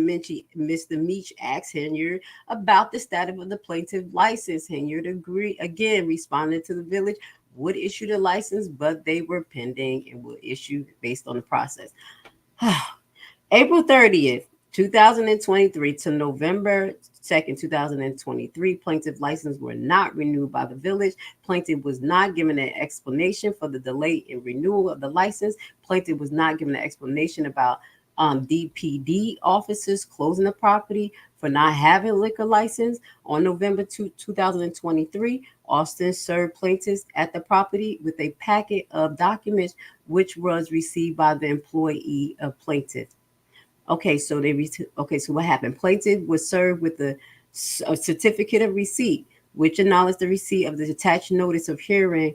Meach asked Henyard about the status of the plaintiff license. Henyard agreed, again, responded to the village, would issue the license, but they were pending and will issue based on the process. April 30th, 2023 to November 2nd, 2023, plaintiff license were not renewed by the village. Plaintiff was not given an explanation for the delay in renewal of the license. Plaintiff was not given an explanation about DPD officers closing the property for not having a liquor license. On November 2, 2023, Austin served plaintiffs at the property with a packet of documents which was received by the employee of plaintiff. Okay, so what happened? Plaintiff was served with a certificate of receipt, which acknowledged the receipt of the attached notice of hearing,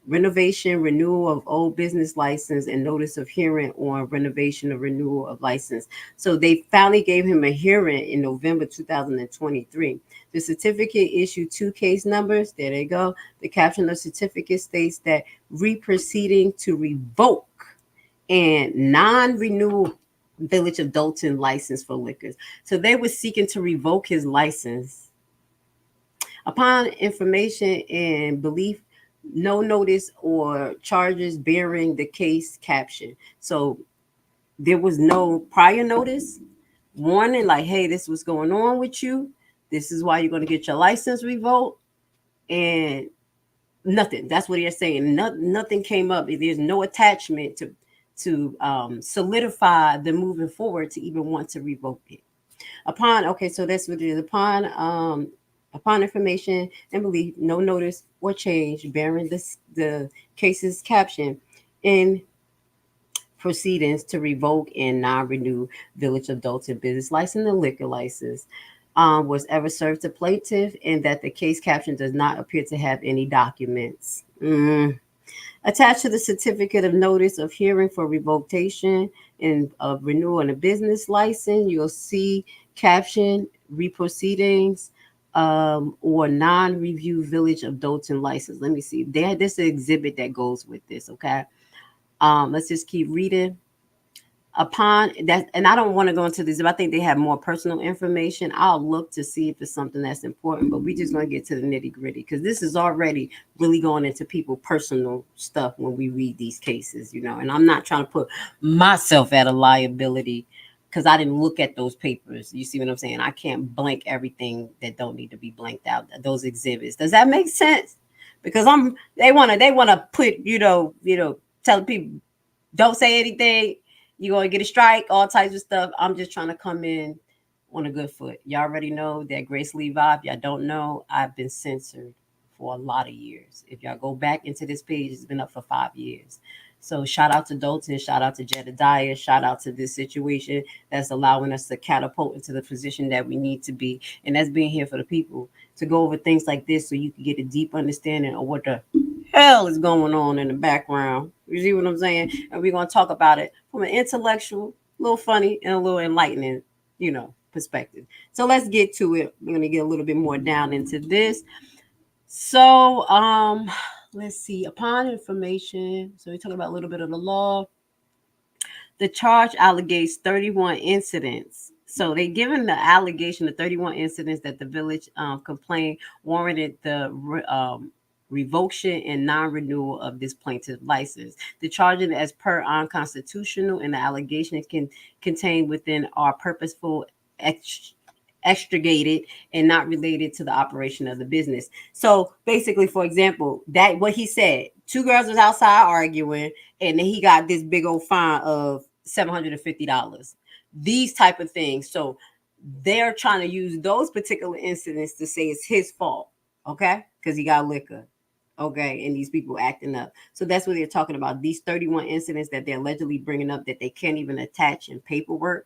renovation, renewal of old business license, and notice of hearing on renovation or renewal of license. So they finally gave him a hearing in November 2023. The certificate issued 2 case numbers. There they go. The caption of the certificate states that proceeding to revoke and non-renewal Village of Dalton license for liquors. So they were seeking to revoke his license. Upon information and belief, no notice or charges bearing the case caption. So there was no prior notice, warning like, hey, this was going on with you. This is why you're going to get your license revoked. And nothing. That's what they're saying. Nothing came up. There's no attachment to solidify the moving forward to even want to revoke it. So that's what it is. Upon information and belief, no notice or change bearing the case's caption in proceedings to revoke and non-renew Village of Dalton business license and liquor license. was ever served to plaintiff, and that the case caption does not appear to have any documents. Attached to the certificate of notice of hearing for revocation and of renewal in a business license, you'll see caption proceedings or non-review Village of Dalton license. Let me see. This is an exhibit that goes with this. Okay. Let's just keep reading. Upon that, and I don't want to go into this, but I think they have more personal information. I'll look to see if it's something that's important, but we're just going to get to the nitty gritty because this is already really going into people's personal stuff when we read these cases, you know. And I'm not trying to put myself at a liability because I didn't look at those papers. You see what I'm saying? I can't blank everything that don't need to be blanked out. Those exhibits. Does that make sense? Because they want to put, tell people don't say anything. You're going to get a strike, all types of stuff. I'm just trying to come in on a good foot. Y'all already know that Grace Levi. If y'all don't know, I've been censored for a lot of years. If y'all go back into this page, it's been up for 5 years. So shout out to Dalton, shout out to Jedediah, shout out to this situation that's allowing us to catapult into the position that we need to be. And that's being here for the people to go over things like this so you can get a deep understanding of what the hell is going on in the background. You see what I'm saying? And we're going to talk about it from an intellectual, a little funny, and a little enlightening, perspective. So let's get to it. We're going to get a little bit more down into this. So, let's see. Upon information, so we're talking about a little bit of the law. The charge allegates 31 incidents. So they given the allegation of 31 incidents that the village complained warranted the revocation and non-renewal of this plaintiff license. The charging as per unconstitutional and the allegations can contain within are purposeful, extricated, and not related to the operation of the business. So basically, for example, that what he said, 2 girls was outside arguing, and then he got this big old fine of $750. These type of things. So they're trying to use those particular incidents to say it's his fault, okay? Because he got liquor. Okay, and these people acting up. So that's what they're talking about. These 31 incidents that they're allegedly bringing up that they can't even attach in paperwork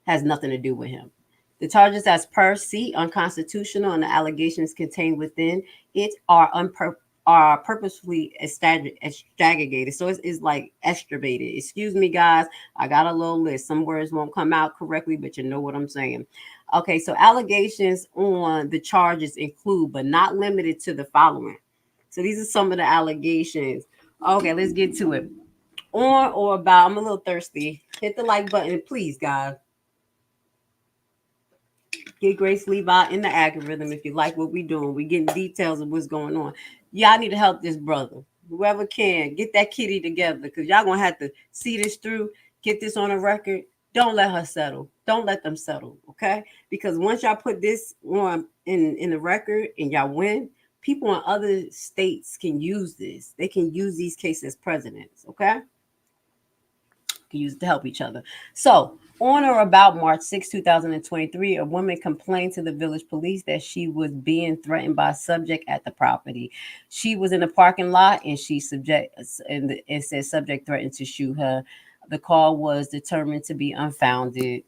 has nothing to do with him. The charges as per C unconstitutional and the allegations contained within it are purposefully extragated. So it's like extravated. Excuse me, guys. I got a little list. Some words won't come out correctly, but you know what I'm saying. Okay, so allegations on the charges include, but not limited to, the following. So these are some of the allegations. Okay, let's get to it. On or about, I'm a little thirsty. Hit the like button, please, guys. Get Grace Levi in the algorithm if you like what we're doing. We're getting details of what's going on. Y'all need to help this brother. Whoever can, get that kitty together because y'all going to have to see this through, get this on a record. Don't let her settle. Don't let them settle, okay? Because once y'all put this on in the record and y'all win, people in other states can use this. They can use these cases as precedents, okay? Can use it to help each other. So, on or about March 6, 2023, a woman complained to the village police that she was being threatened by a subject at the property. She was in the parking lot and it said subject threatened to shoot her. The call was determined to be unfounded.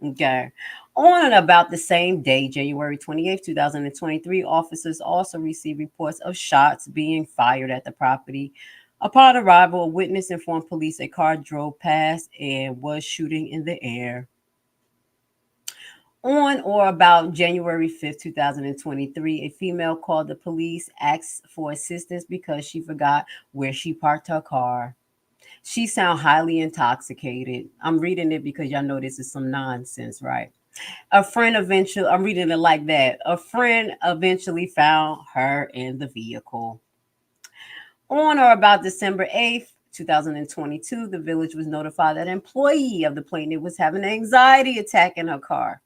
Okay. On and about the same day, January 28th, 2023, officers also received reports of shots being fired at the property. Upon arrival, a witness informed police a car drove past and was shooting in the air. On or about January 5th, 2023, a female called the police, asked for assistance because she forgot where she parked her car. She sounded highly intoxicated. I'm reading it because y'all know this is some nonsense, right? I'm reading it like that. A friend eventually found her in the vehicle. On or about December 8th, 2022, the village was notified that an employee of the plaintiff was having an anxiety attack in her car.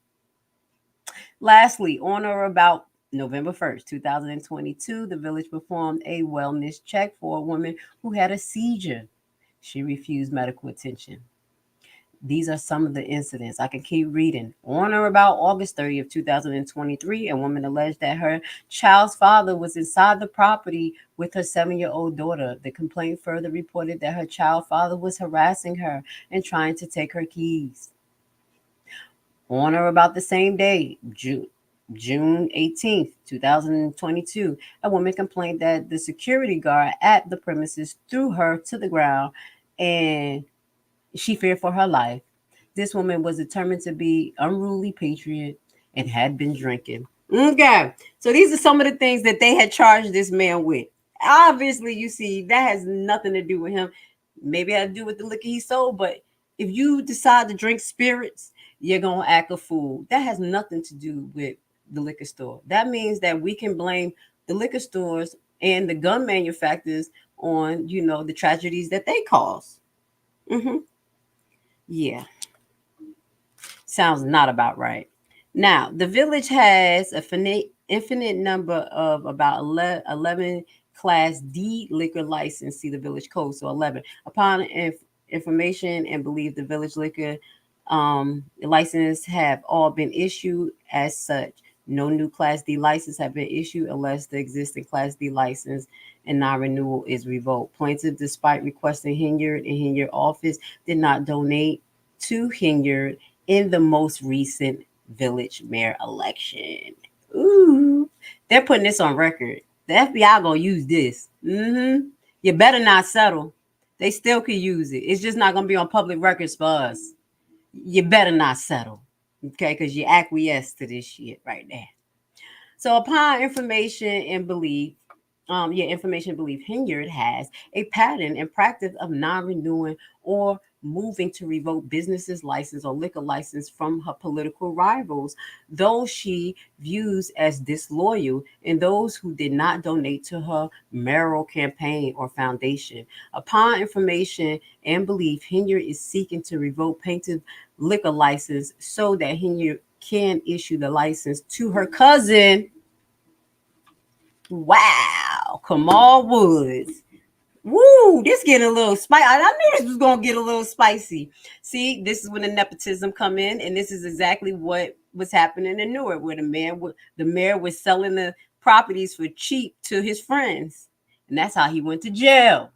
Lastly, on or about November 1st, 2022, the village performed a wellness check for a woman who had a seizure. She refused medical attention. These are some of the incidents. I can keep reading. On or about August 30th, 2023, a woman alleged that her child's father was inside the property with her 7-year-old daughter. The complaint further reported that her child's father was harassing her and trying to take her keys. On or about the same day, June 18th, 2022, a woman complained that the security guard at the premises threw her to the ground and she feared for her life. This woman was determined to be unruly patriot and had been drinking. Okay, so these are some of the things that they had charged this man with. Obviously, you see, that has nothing to do with him. Maybe it had to do with the liquor he sold, but if you decide to drink spirits, you're going to act a fool. That has nothing to do with the liquor store. That means that we can blame the liquor stores and the gun manufacturers on, the tragedies that they cause. Yeah. Sounds not about right. Now, the village has a infinite number of about 11 Class D liquor license. See the village code, so 11. Upon information and belief, the village liquor license have all been issued as such. No new Class D license have been issued unless the existing Class D license and non-renewal is revoked. Plaintiff, despite requesting Henyard and Henyard office, did not donate to Henyard in the most recent village mayor election. Ooh, they're putting this on record. The FBI gonna use this. You better not settle. They still could use it. It's just not gonna be on public records for us. You better not settle, okay? Because you acquiesce to this shit right there. So upon information and belief, Henyard has a pattern and practice of non-renewing or moving to revoke businesses license or liquor license from her political rivals, those she views as disloyal and those who did not donate to her mayoral campaign or foundation. Upon information and belief, Henyard is seeking to revoke plaintiff liquor license so that Henyard can issue the license to her cousin. Wow, Kamal Woods. Woo, this getting a little spicy. I knew this was gonna get a little spicy. See, this is when the nepotism come in, and this is exactly what was happening in Newark, where the mayor was selling the properties for cheap to his friends, and that's how he went to jail.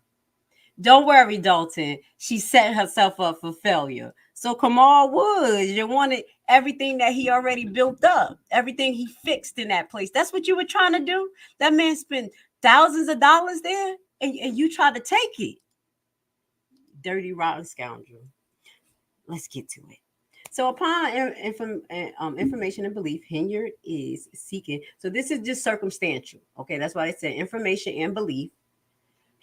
Don't worry, Dalton. She set herself up for failure. So Kamal Woods, you wanted everything that he already built up, everything he fixed in that place. That's what you were trying to do. That man spent thousands of dollars there, and you tried to take it. Dirty, rotten scoundrel. Let's get to it. So upon information and belief, Henyard is seeking. So this is just circumstantial. Okay, that's why they said information and belief.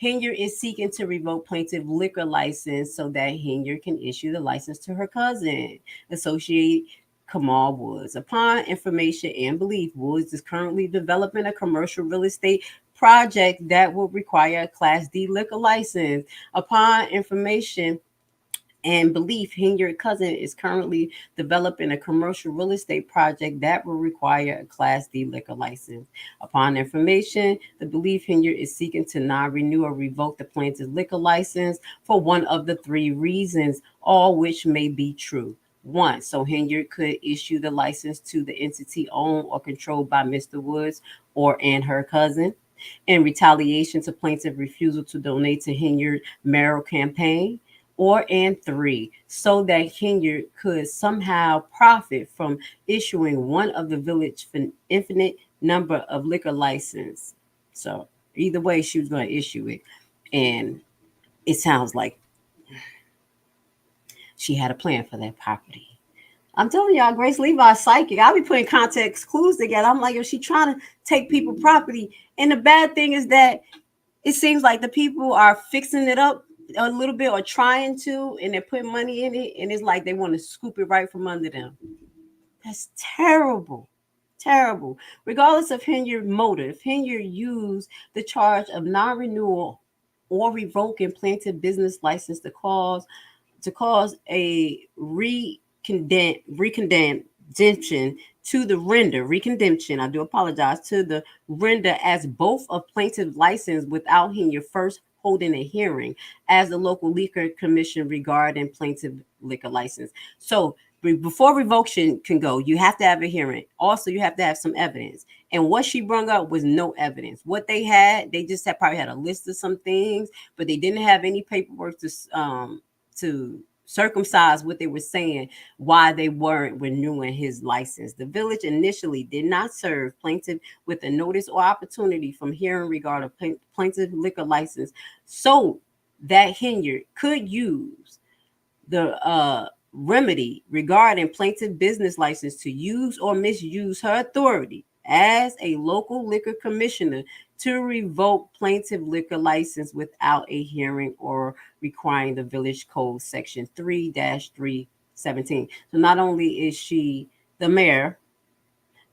Henyard is seeking to revoke plaintiff liquor license so that Henyard can issue the license to her cousin, associate Kamal Woods. Upon information and belief, Woods is currently developing a commercial real estate project that will require a Class D liquor license. Upon information and belief, Henyard's cousin is currently developing a commercial real estate project that will require a Class D liquor license. Upon information, the belief Henyard is seeking to non-renew or revoke the plaintiff's liquor license for one of the three reasons, all which may be true. One, so Henyard could issue the license to the entity owned or controlled by Mr. Woods and her cousin in retaliation to plaintiff's refusal to donate to Henyard's mayoral campaign. And three, so that Henyard could somehow profit from issuing one of the village infinite number of liquor license. So either way, she was going to issue it. And it sounds like she had a plan for that property. I'm telling y'all, Grace Levi's psychic. I'll be putting context clues together. I'm like, yo, she trying to take people property. And the bad thing is that it seems like the people are fixing it up a little bit or trying to, and they're putting money in it, and it's like they want to scoop it right from under them. That's terrible. Terrible. Regardless of Henyard's motive, Henyard used the charge of non-renewal or revoking plaintiff business license to cause a recondemnation to the render, recondemnation, I do apologize, to the render as both of plaintiff license without Henyard first holding a hearing as the local liquor commission regarding plaintiff liquor license. So before revocation can go, you have to have a hearing. Also, you have to have some evidence. And what she brought up was no evidence. What they had, they just probably had a list of some things, but they didn't have any paperwork to circumcise what they were saying, why they weren't renewing his license. The village initially did not serve plaintiff with a notice or opportunity from hearing regarding plaintiff liquor license, so that Henyard could use the remedy regarding plaintiff business license to use or misuse her authority as a local liquor commissioner to revoke plaintiff liquor license without a hearing or requiring the village code section 3-317. So not only is she the mayor,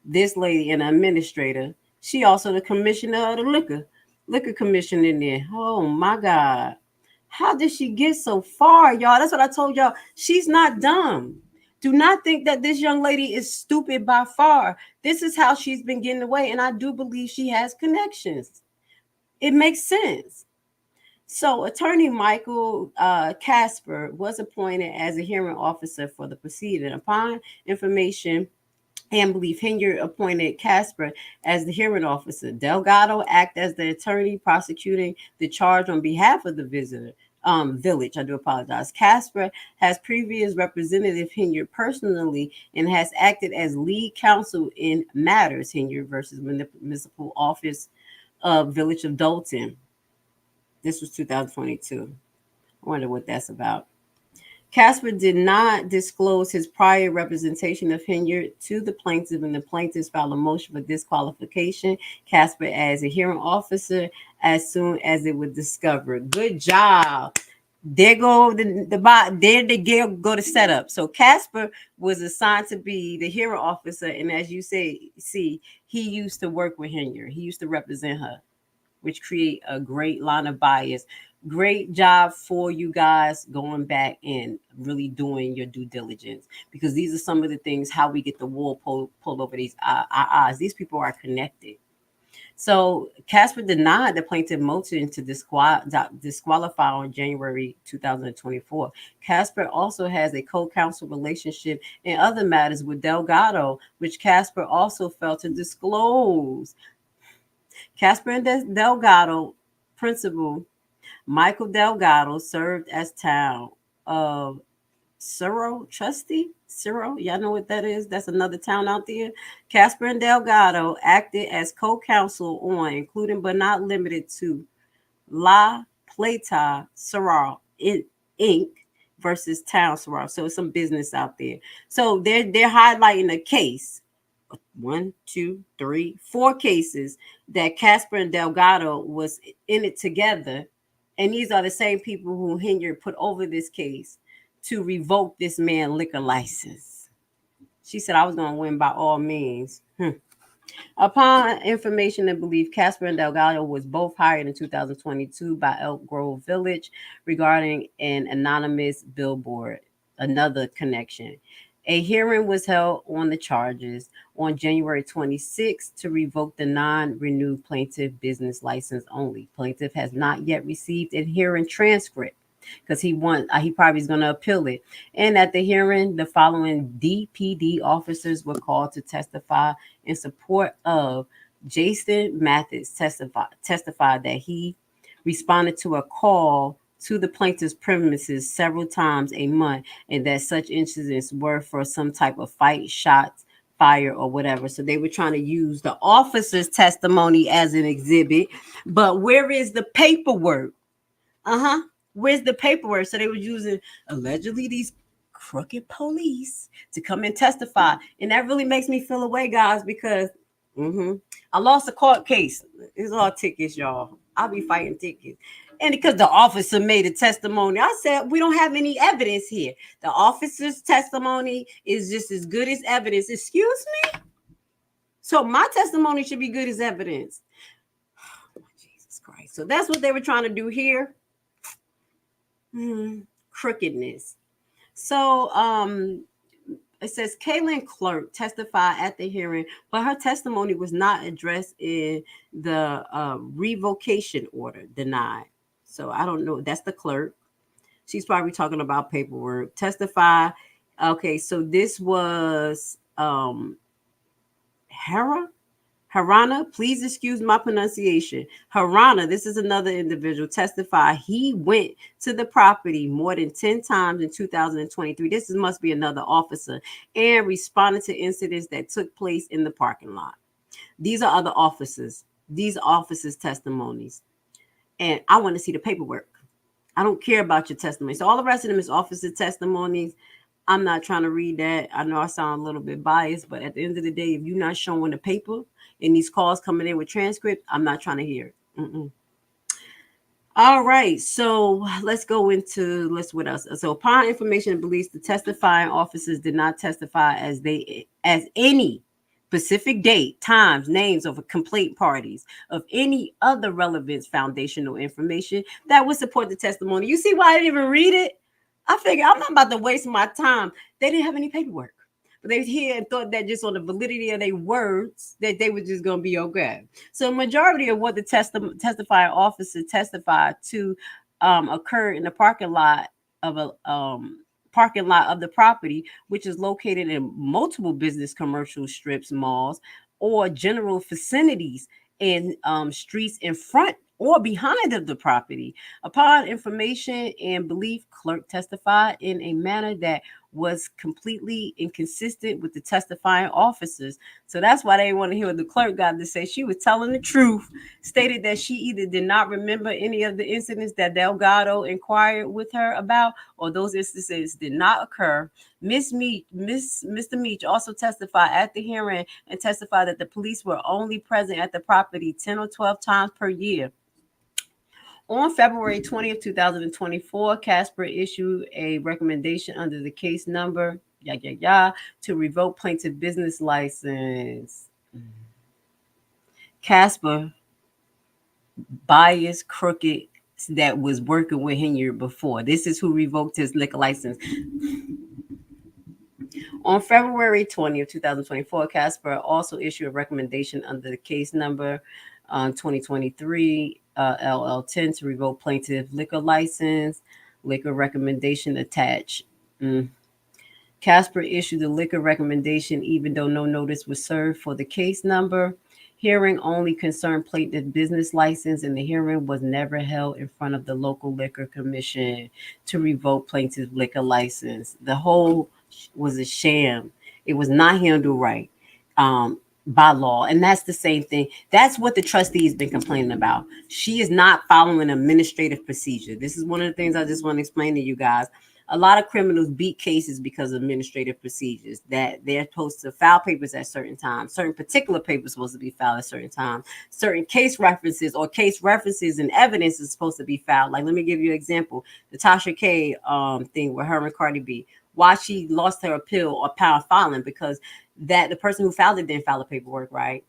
this lady and administrator, she also the commissioner of the liquor commission in there. Oh my God. How did she get so far, y'all? That's what I told y'all. She's not dumb. Do not think that this young lady is stupid by far. This is how she's been getting away. And I do believe she has connections. It makes sense. So attorney Michael Casper was appointed as a hearing officer for the proceeding. Upon information and belief, Henyard appointed Casper as the hearing officer. Delgado acted as the attorney prosecuting the charge on behalf of the village. I do apologize. Casper has previous representative Henyard personally and has acted as lead counsel in matters Henyard versus municipal office of Village of Dalton. This was 2022. I wonder what that's about. Casper did not disclose his prior representation of Henyard to the plaintiff, and the plaintiffs filed a motion for disqualification. Casper as a hearing officer as soon as it was discovered. Good job. There go the setup. So Casper was assigned to be the hearing officer, and as you see, he used to work with Henyard. He used to represent her, which create a great line of bias. Great job for you guys going back and really doing your due diligence, because these are some of the things how we get the wool pulled over these our eyes. These people are connected. So Casper denied the plaintiff motion to disqualify on January 2024. Casper also has a co-counsel relationship in other matters with Delgado, which Casper also failed to disclose. Casper and Delgado principal Michael Delgado served as town of Trustee. Y'all know what that is? That's another town out there. Casper and Delgado acted as co-counsel on, including but not limited to, La Plata Sorrel Inc. versus Town Sorrel. So it's some business out there. So they're highlighting a case. 1, 2, 3, 4 cases that Casper and Delgado was in it together. And these are the same people who Henyard put over this case to revoke this man's liquor license. She said, I was going to win by all means. Upon information and belief, Casper and Delgado was both hired in 2022 by Elk Grove Village regarding an anonymous billboard. Another connection. A hearing was held on the charges on January 26th to revoke the non-renewed plaintiff business license only. Plaintiff has not yet received a hearing transcript because he probably is going to appeal it. And at the hearing, the following DPD officers were called to testify in support of Jason Mathis. Testified that he responded to a call to the plaintiff's premises several times a month, and that such incidents were for some type of fight, shots, fire, or whatever. So they were trying to use the officer's testimony as an exhibit, but where is the paperwork? Where's the paperwork? So they were using allegedly these crooked police to come and testify, and that really makes me feel away, guys, because I lost a court case. It's all tickets, y'all. I'll be fighting tickets. And because the officer made a testimony, I said, we don't have any evidence here. The officer's testimony is just as good as evidence. Excuse me? So my testimony should be good as evidence. Oh, Jesus Christ. So that's what they were trying to do here. Crookedness. So it says Kaylin Clerk testified at the hearing, but her testimony was not addressed in the revocation order denied. So I don't know. That's the clerk. She's probably talking about paperwork. Testify. Okay, so this was Hera Harana, please excuse my pronunciation. Harana, this is another individual, testified he went to the property more than 10 times in 2023. This must be another officer, and responded to incidents that took place in the parking lot. These are other officers. These officers' testimonies. And I want to see the paperwork. I don't care about your testimony. So all the rest of them is officer testimonies. I'm not trying to read that. I know I sound a little bit biased, but at the end of the day, if you're not showing the paper and these calls coming in with transcript, I'm not trying to hear it. All right, so let's go into what else. So upon information and beliefs, the testifying officers did not testify as any specific date, times, names of complaint parties, of any other relevant foundational information that would support the testimony. You see why I didn't even read it? I figured I'm not about to waste my time. They didn't have any paperwork. But they was here and thought that just on the validity of their words, that they were just going to be okay. So majority of what the testifying officer testified to occurred in the parking lot of the property, which is located in multiple business commercial strips, malls, or general vicinities and streets in front or behind of the property. Upon information and belief, clerk testified in a manner that was completely inconsistent with the testifying officers. So that's why they want to hear what the clerk got to say. She was telling the truth, stated that she either did not remember any of the incidents that Delgado inquired with her about, or those instances did not occur. Mr. Meach also testified at the hearing and testified that the police were only present at the property 10 or 12 times per year. On February 20th, 2024, Casper issued a recommendation under the case number to revoke plaintiff business license. Casper, biased, crooked, that was working with Henyard before. This is who revoked his liquor license. On February 20th, 2024, Casper also issued a recommendation under the case number 2023 LL10 to revoke plaintiff liquor license. Liquor recommendation attached. Casper issued the liquor recommendation even though no notice was served for the case number. Hearing only concerned plaintiff business license, and the hearing was never held in front of the local liquor commission to revoke plaintiff liquor license. The whole was a sham. It was not handled right by law, and that's the same thing. That's what the trustee has been complaining about. She is not following administrative procedure. This is one of the things I just want to explain to you guys. A lot of criminals beat cases because of administrative procedures, that they're supposed to file papers at certain times. Certain particular papers supposed to be filed at certain times. Certain case references and evidence is supposed to be filed. Like, let me give you an example. The Tasha K thing with her and Cardi B. Why she lost her appeal or power filing, because that the person who filed it didn't file the paperwork right.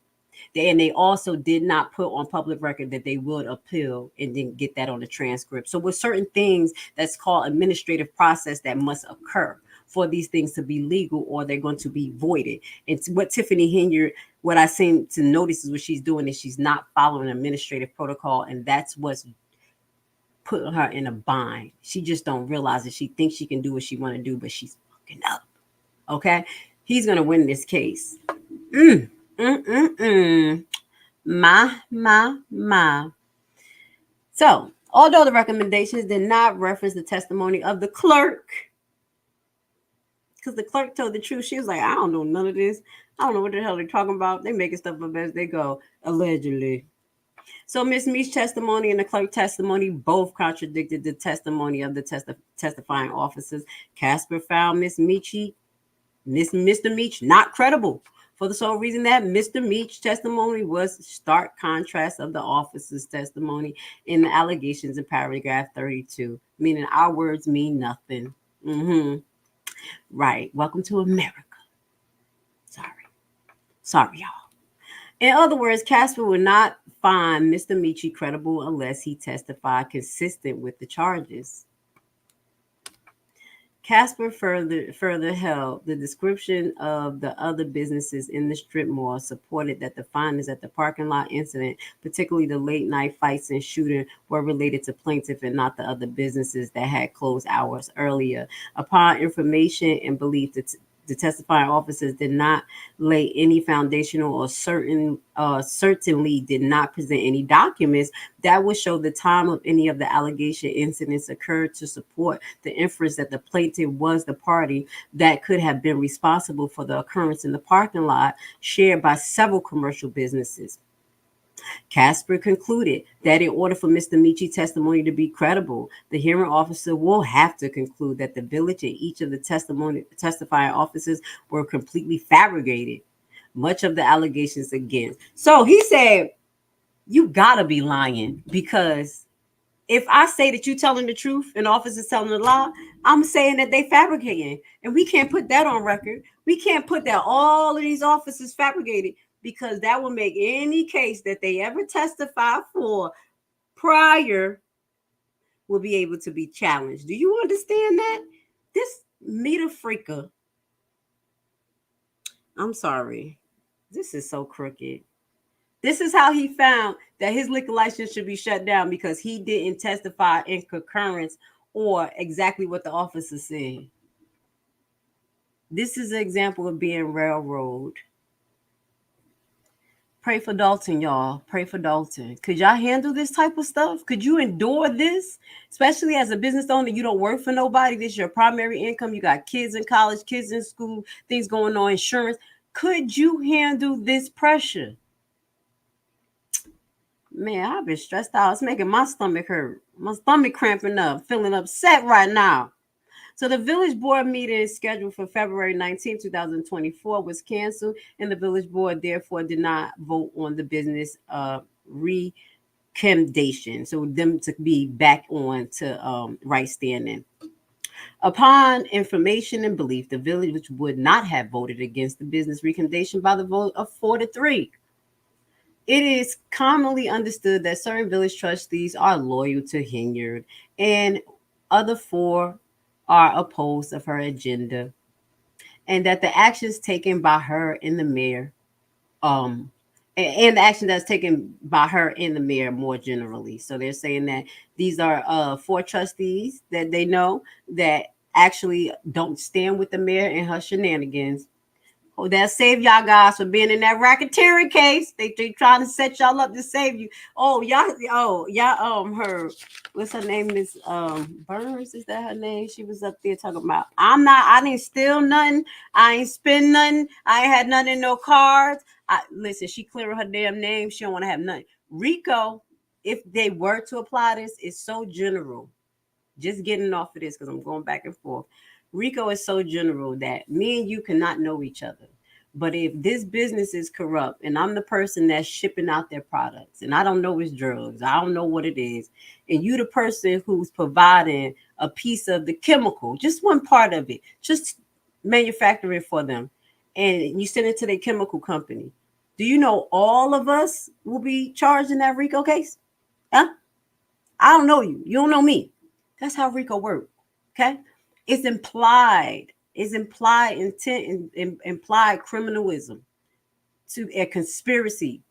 And they also did not put on public record that they would appeal and didn't get that on the transcript. So with certain things, that's called administrative process that must occur for these things to be legal, or they're going to be voided. It's what Tiffany Henyard, what I seem to notice is what she's doing is she's not following administrative protocol, and that's what's putting her in a bind. She just don't realize it. She thinks she can do what she want to do, but she's fucking up. Okay? He's going to win this case. My. So, although the recommendations did not reference the testimony of the clerk, because the clerk told the truth, she was like, I don't know none of this. I don't know what the hell they're talking about. They making stuff up as they go, allegedly. So Ms. Meach's testimony and the clerk testimony both contradicted the testimony of the testifying officers. Casper found Mr. Meach not credible, for the sole reason that Mr. Meach's testimony was stark contrast of the officer's testimony in the allegations in paragraph 32, meaning our words mean nothing. Right. Welcome to America. Sorry, y'all. In other words, Casper would not find Mr. Meach credible unless he testified consistent with the charges. Casper further held the description of the other businesses in the strip mall supported that the findings at the parking lot incident, particularly the late night fights and shooting, were related to plaintiff and not the other businesses that had closed hours earlier. Upon information and belief, the testifying officers did not lay any foundational or certainly did not present any documents that would show the time of any of the allegation incidents occurred to support the inference that the plaintiff was the party that could have been responsible for the occurrence in the parking lot shared by several commercial businesses. Casper concluded that in order for Mr. Michi's testimony to be credible, the hearing officer will have to conclude that the village and each of the testifying officers were completely fabricated. Much of the allegations against. So he said, you gotta be lying, because if I say that you're telling the truth and the officer's telling the lie, I'm saying that they fabricating. And we can't put that on record. We can't put that all of these officers fabricated, because that will make any case that they ever testify for prior will be able to be challenged. Do you understand that? This meter freaker, I'm sorry, this is so crooked. This is how he found that his liquor license should be shut down, because he didn't testify in concurrence or exactly what the officer said. This is an example of being railroad. Pray for Dalton, y'all. Pray for Dalton. Could y'all handle this type of stuff? Could you endure this? Especially as a business owner, you don't work for nobody. This is your primary income. You got kids in college, kids in school, things going on, insurance. Could you handle this pressure? Man, I've been stressed out. It's making my stomach hurt. My stomach cramping up, feeling upset right now. So the village board meeting scheduled for February 19, 2024 was canceled, and the village board therefore did not vote on the business recommendation. So them to be back on to right standing. Upon information and belief, the village would not have voted against the business recommendation by the vote of 4-3. It is commonly understood that certain village trustees are loyal to Henyard, and other 4 are opposed of her agenda, and that the actions taken by her and the mayor, and the action that's taken by her and the mayor more generally. So they're saying that these are 4 trustees that they know that actually don't stand with the mayor and her shenanigans. Oh, they'll save y'all guys for being in that racketeering case. They trying to set y'all up to save you. Her, what's her name? Miss Burns, is that her name? She was up there talking about, I didn't steal nothing. I ain't spend nothing. I ain't had nothing in no cards. Listen, she clearing her damn name. She don't want to have nothing. RICO, if they were to apply this, is so general. Just getting off of this because I'm going back and forth. RICO is so general that me and you cannot know each other. But if this business is corrupt and I'm the person that's shipping out their products and I don't know it's drugs, I don't know what it is, and you the person who's providing a piece of the chemical, just one part of it, just manufacturing for them, and you send it to their chemical company, do you know all of us will be charged in that RICO case? Huh? I don't know you. You don't know me. That's how RICO works. Okay? It's implied. It's implied intent and implied criminalism to a conspiracy,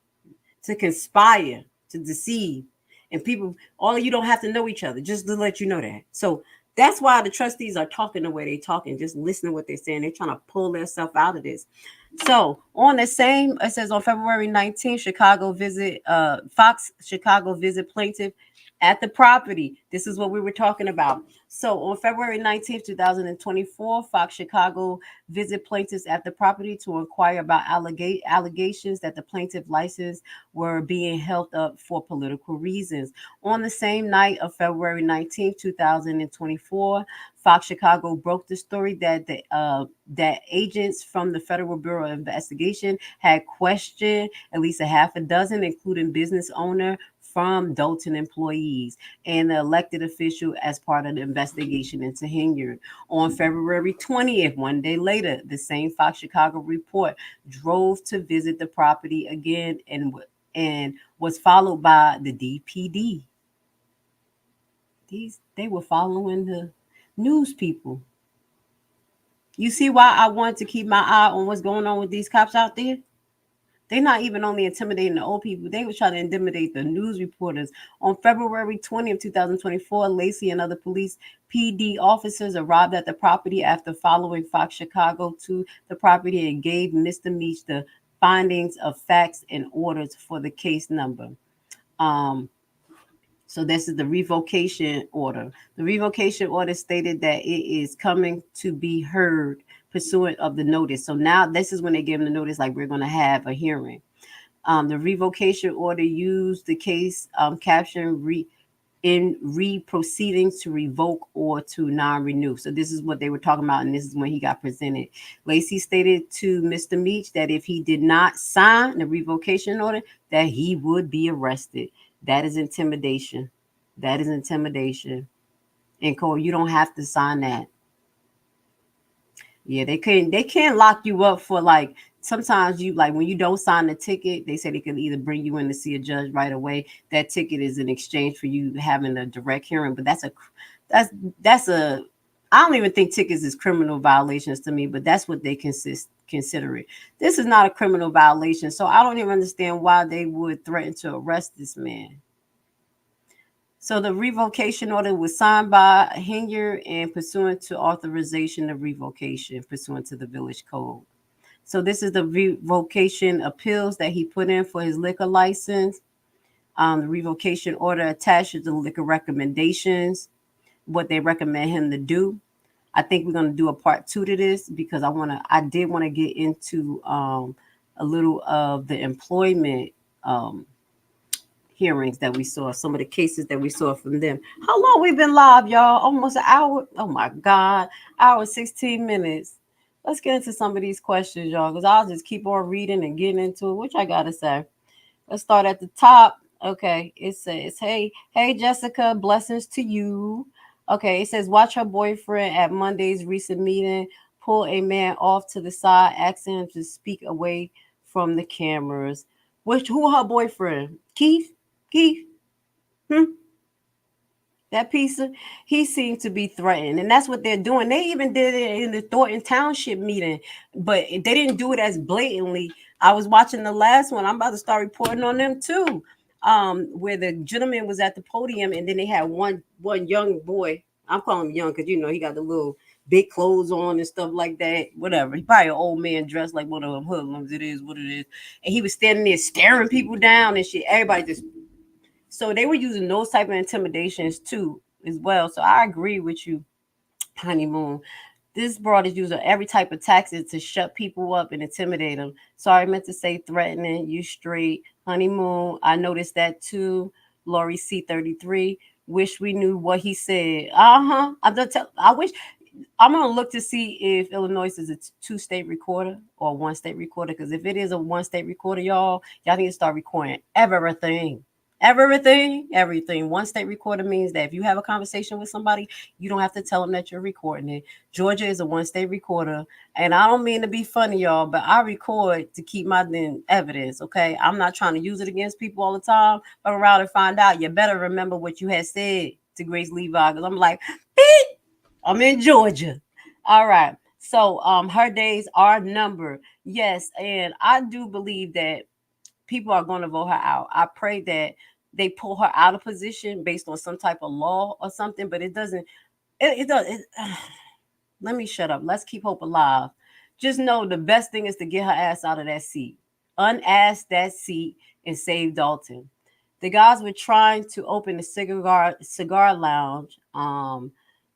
to conspire, to deceive. And people, all of you don't have to know each other, just to let you know that. So that's why the trustees are talking the way they're talking, just listen to what they're saying. They're trying to pull themselves out of this. So on the same, it says on February 19th, Fox Chicago visit plaintiff at the property. This is what we were talking about. So on February 19th, 2024, Fox Chicago visit plaintiffs at the property to inquire about allegations that the plaintiff license were being held up for political reasons. On the same night of February 19th, 2024, Fox Chicago broke the story that that agents from the Federal Bureau of Investigation had questioned at least a half a dozen, including business owner from Dalton employees and the elected official as part of the investigation into Henyard. On February 20th, one day later, the same Fox Chicago report drove to visit the property again and was followed by the DPD. They were following the news people. You see why I want to keep my eye on what's going on with these cops out there? They're not even only intimidating the old people, they were trying to intimidate the news reporters. On February 20th, 2024, Lacy and other police PD officers arrived at the property after following Fox Chicago to the property and gave Mr. Meach the findings of facts and orders for the case number. So this is the revocation order. The revocation order stated that it is coming to be heard pursuant of the notice. So now this is when they give them the notice, like we're going to have a hearing. The revocation order used the case caption in proceedings to revoke or to non-renew. So this is what they were talking about, and this is when he got presented. Lacy stated to Mr. Meach that if he did not sign the revocation order, that he would be arrested. That is intimidation. That is intimidation. And Cole, you don't have to sign that. Yeah, they can't lock you up for like, sometimes you like when you don't sign the ticket, they say they can either bring you in to see a judge right away. That ticket is in exchange for you having a direct hearing. But that's a I don't even think tickets is criminal violations to me, but that's what they consider it. This is not a criminal violation, so I don't even understand why they would threaten to arrest this man. So the revocation order was signed by Henyard and pursuant to authorization of revocation pursuant to the village code. So this is the revocation appeals that he put in for his liquor license. The revocation order attaches the liquor recommendations, what they recommend him to do. I think we're going to do a part 2 to this because I did want to get into a little of the employment hearings that we saw, some of the cases that we saw from them. How long we been live, y'all? Almost an hour. Oh my God, hour 16 minutes. Let's get into some of these questions, y'all, because I'll just keep on reading and getting into it. Which I gotta say, let's start at the top. Okay, it says, "Hey, Jessica, blessings to you." Okay, it says, "Watch her boyfriend at Monday's recent meeting pull a man off to the side, asking him to speak away from the cameras." Who her boyfriend? Keith? That piece of, he seemed to be threatened, and that's what they're doing. They even did it in the Thornton Township meeting, but they didn't do it as blatantly. I was watching the last one. I'm about to start reporting on them too, where the gentleman was at the podium, and then they had one young boy. I'm calling him young because he got the little big clothes on and stuff like that. Whatever. He probably an old man dressed like one of them hoodlums. It is what it is. And he was standing there staring people down and shit. Everybody just. So they were using those type of intimidations too, as well. So I agree with you, Honeymoon. This broad is using every type of tactic to shut people up and intimidate them. Sorry, I meant to say threatening. You straight, Honeymoon. I noticed that too. Lori C33. Wish we knew what he said. I wish. I'm gonna look to see if Illinois is a 2-state recorder or a 1-state recorder. Because if it is a 1-state recorder, y'all need to start recording everything. Everything. 1-state recorder means that if you have a conversation with somebody, you don't have to tell them that you're recording it. Georgia is a 1-state recorder, and I don't mean to be funny, y'all, but I record to keep my evidence. Okay, I'm not trying to use it against people all the time, but around and find out. You better remember what you had said to Grace Levi, because I'm like, beep, I'm in Georgia. All right, so her days are numbered. Yes, and I do believe that people are going to vote her out. I pray that they pull her out of position based on some type of law or something, but it doesn't. Let me shut up. Let's keep hope alive. Just know the best thing is to get her ass out of that seat. Unask that seat and save Dalton. The guys were trying to open the cigar lounge.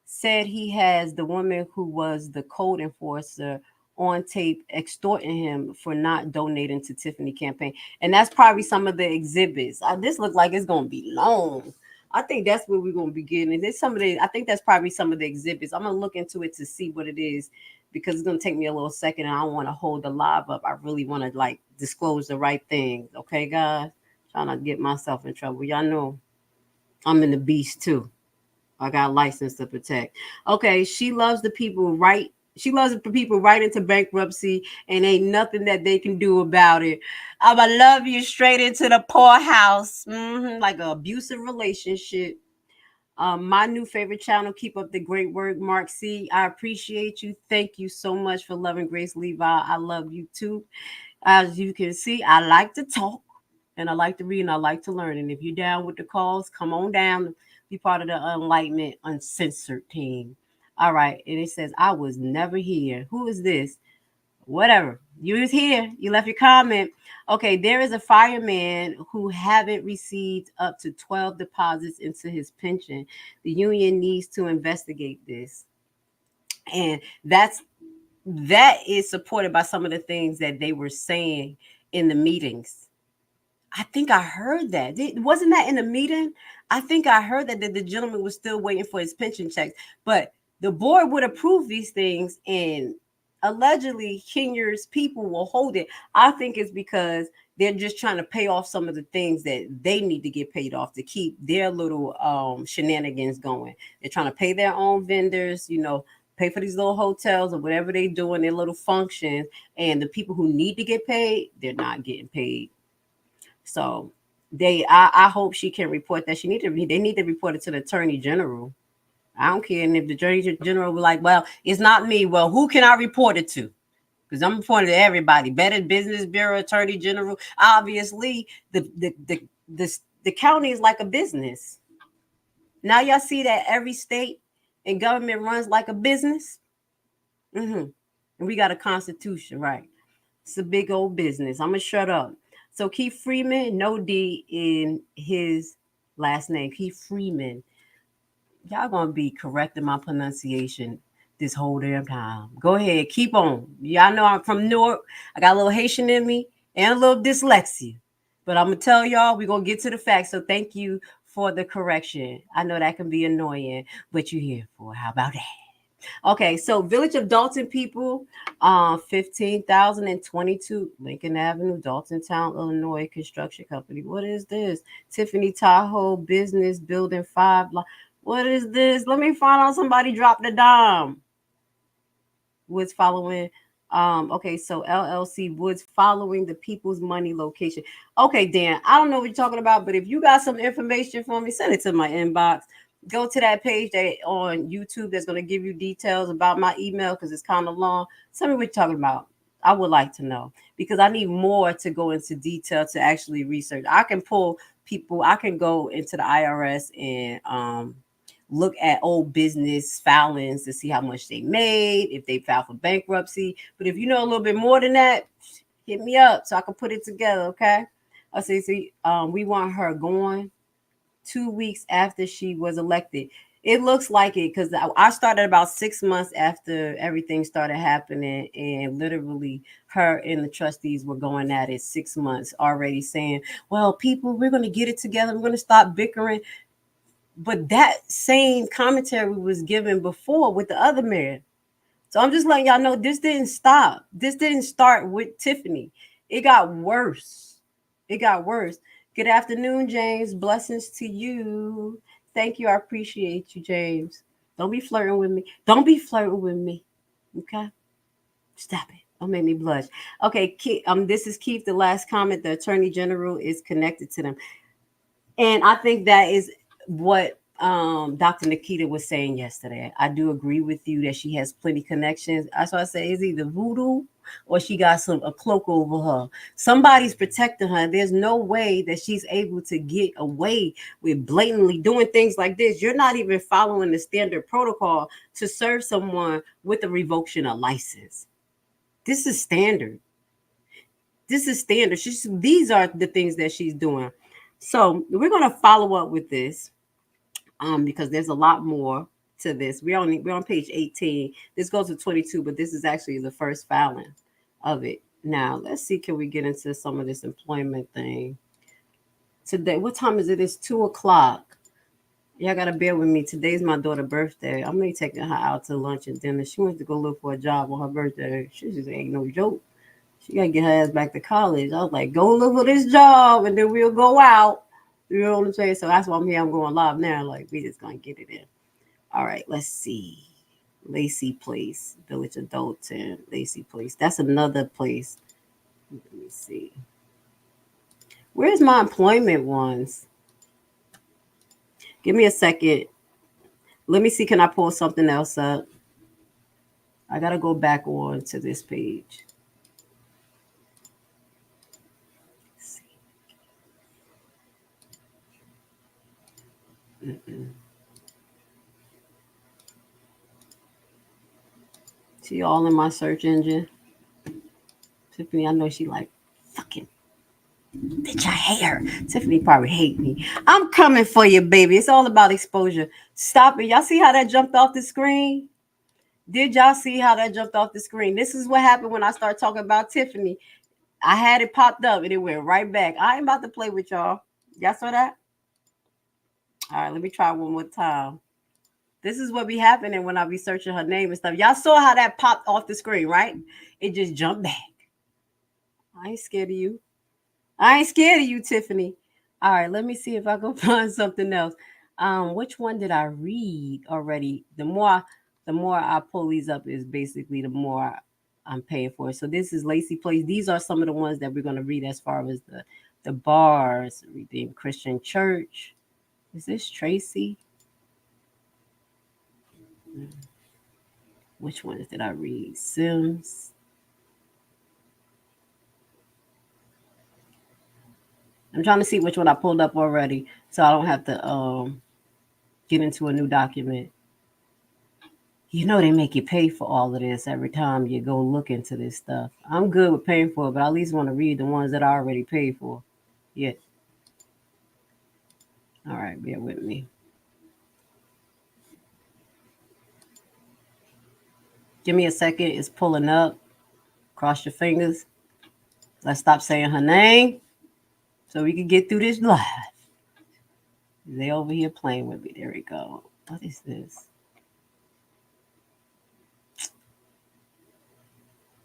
Said he has the woman who was the code enforcer on tape extorting him for not donating to Tiffany campaign. And that's probably some of the exhibits. This looks like it's going to be long. I think that's where we're going to begin. And I think that's probably some of the exhibits. I'm going to look into it to see what it is, because it's going to take me a little second, and I don't want to hold the live up. I really want to disclose the right things. Okay, guys? Trying not to get myself in trouble. Y'all know I'm in the beast too. I got a license to protect. Okay, she loves the people right. She loves the people right into bankruptcy, and ain't nothing that they can do about it. I'ma love you straight into the poorhouse, like an abusive relationship. My new favorite channel. Keep up the great work, Mark C. I appreciate you. Thank you so much for loving Grace Levi. I love you too. As you can see, I like to talk and I like to read and I like to learn. And if you're down with the calls, come on down. Be part of the Enlightenment Uncensored team. All right. And it says, I was never here. Who is this? Whatever. You was here. You left your comment. Okay, there is a fireman who haven't received up to 12 deposits into his pension. The union needs to investigate this. And that is supported by some of the things that they were saying in the meetings. I think I heard that. Wasn't that in the meeting? I think I heard that the gentleman was still waiting for his pension checks, but the board would approve these things, and allegedly Henyard's people will hold it. I think it's because they're just trying to pay off some of the things that they need to get paid off to keep their little shenanigans going. They're trying to pay their own vendors, pay for these little hotels or whatever they're doing, their little functions, and the people who need to get paid, they're not getting paid. So I hope she can report that. They need to report it to the Attorney General. I don't care. And if the Attorney General be like, well, it's not me. Well, who can I report it to? Because I'm reporting to everybody. Better Business Bureau, Attorney General. Obviously, the county is like a business. Now y'all see that every state and government runs like a business. And we got a constitution, right? It's a big old business. I'm gonna shut up. So Keith Freeman, no D in his last name. Keith Freeman. Y'all gonna be correcting my pronunciation this whole damn time. Go ahead, keep on. Y'all know I'm from Newark. I got a little Haitian in me and a little dyslexia. But I'm gonna tell y'all, we're gonna get to the facts. So thank you for the correction. I know that can be annoying, but you're here for it. How about that? Okay, so Village of Dalton people, 15,022 Lincoln Avenue, Daltontown, Illinois Construction Company. What is this? Tiffany Tahoe Business Building 5. What is this? Let me find out. Somebody dropped the dime. Woods following. Okay, so LLC Woods following the People's Money location. Okay, Dan, I don't know what you're talking about, but if you got some information for me, send it to my inbox. Go to that page that on YouTube that's going to give you details about my email because it's kind of long. Tell me what you're talking about. I would like to know because I need more to go into detail to actually research. I can pull people. I can go into the IRS and look at old business filings to see how much they made, if they filed for bankruptcy. But if you know a little bit more than that, hit me up so I can put it together, okay? I see, we want her going 2 weeks after she was elected. It looks like it because I started about 6 months after everything started happening, and literally her and the trustees were going at it 6 months already saying, well, people, we're going to get it together. We're going to stop bickering. But that same commentary was given before with the other mayor. So I'm just letting y'all know this didn't stop. This didn't start with Tiffany. It got worse. It got worse. Good afternoon, James. Blessings to you. Thank you. I appreciate you, James. Don't be flirting with me. Don't be flirting with me. Okay? Stop it. Don't make me blush. Okay, this is Keith. The last comment. The Attorney General is connected to them. And I think that is what Dr. Nikita was saying yesterday. I do agree with you that she has plenty connections. That's why I say it's either voodoo or she got a cloak over her. Somebody's protecting her. There's no way that she's able to get away with blatantly doing things like this. You're not even following the standard protocol to serve someone with a revocation of license. This is standard. This is standard. These are the things that she's doing. So we're going to follow up with this because there's a lot more to this. We're on page 18. This goes to 22, but this is actually the first filing of it. Now, let's see, can we get into some of this employment thing? Today, what time is it? It's 2:00. Y'all got to bear with me. Today's my daughter's birthday. I'm going to be taking her out to lunch and dinner. She wants to go look for a job on her birthday. She just ain't no joke. She got to get her ass back to college. I was like, go look for this job and then we'll go out. You know what I'm saying? So that's why I'm here. I'm going live now. Like, we just going to get it in. All right, let's see. Lacy Place, Village of Dalton, Lacy Place. That's another place. Let me see. Where's my employment ones? Give me a second. Let me see. Can I pull something else up? I got to go back on to this page. See all in my search engine. Tiffany, I know she like, fucking, bitch, I hate her. Tiffany probably hate me. I'm coming for you, baby. It's all about exposure. Stop it. Y'all see how that jumped off the screen? Did y'all see how that jumped off the screen? This is what happened when I start talking about Tiffany. I had it popped up and it went right back. I ain't about to play with y'all. Y'all saw that? All right, let me try one more time. This is what be happening when I be searching her name and stuff. Y'all saw how that popped off the screen, right? It just jumped back. I ain't scared of you. I ain't scared of you, Tiffany. All right, let me see if I can find something else. Which one did I read already? The more I pull these up is basically the more I'm paying for it. So this is Lacy Place. These are some of the ones that we're going to read as far as the bars, Redeemed Christian Church. Is this Tracy? Which ones did I read? Sims. I'm trying to see which one I pulled up already, so I don't have to get into a new document. You know they make you pay for all of this every time you go look into this stuff. I'm good with paying for it, but I at least want to read the ones that I already paid for. Yeah. All right, bear with me. Give me a second. It's pulling up. Cross your fingers. Let's stop saying her name so we can get through this live. They over here playing with me. There we go. What is this?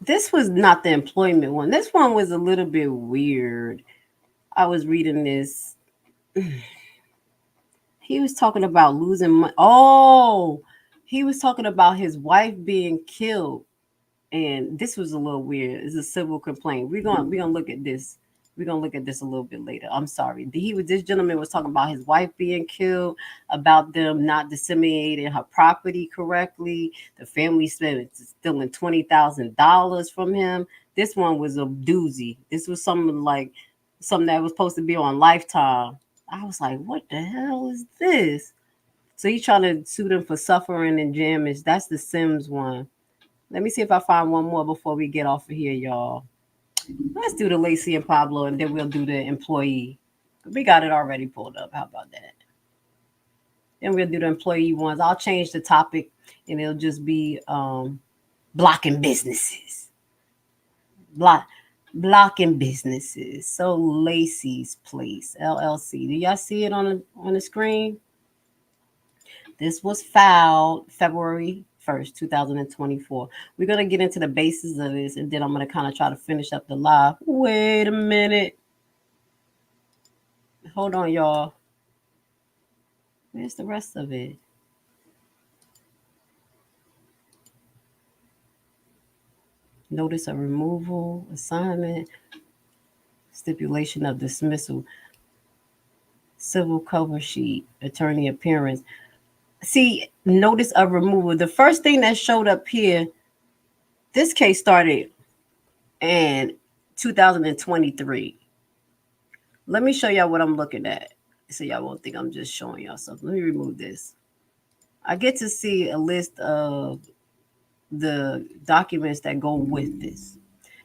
This was not the employment one. This one was a little bit weird. I was reading this. He was talking about losing money. Oh, he was talking about his wife being killed. And this was a little weird. It's a civil complaint. We're gonna look at this. We're gonna look at this a little bit later. I'm sorry. This gentleman was talking about his wife being killed, about them not disseminating her property correctly. The family stealing $20,000 from him. This one was a doozy. This was something that was supposed to be on Lifetime. I was like, what the hell is this? So he's trying to sue them for suffering and damage. That's the Sims one. Let me see if I find one more before we get off of here, y'all. Let's do the Lacy and Pablo, and then we'll do the employee. We got it already pulled up. How about that? Then we'll do the employee ones. I'll change the topic, and it'll just be blocking businesses. Blocking businesses. So LACEY'S Place, LLC. Do y'all see it on the screen? This was filed February 1st, 2024. We're going to get into the basis of this, and then I'm going to kind of try to finish up the live. Wait a minute. Hold on, y'all. Where's the rest of it? Notice of removal, assignment, stipulation of dismissal, civil cover sheet, attorney appearance. See, notice of removal. The first thing that showed up here, this case started in 2023. Let me show y'all what I'm looking at, so y'all won't think I'm just showing y'all something. Let me remove this. I get to see a list of the documents that go with this.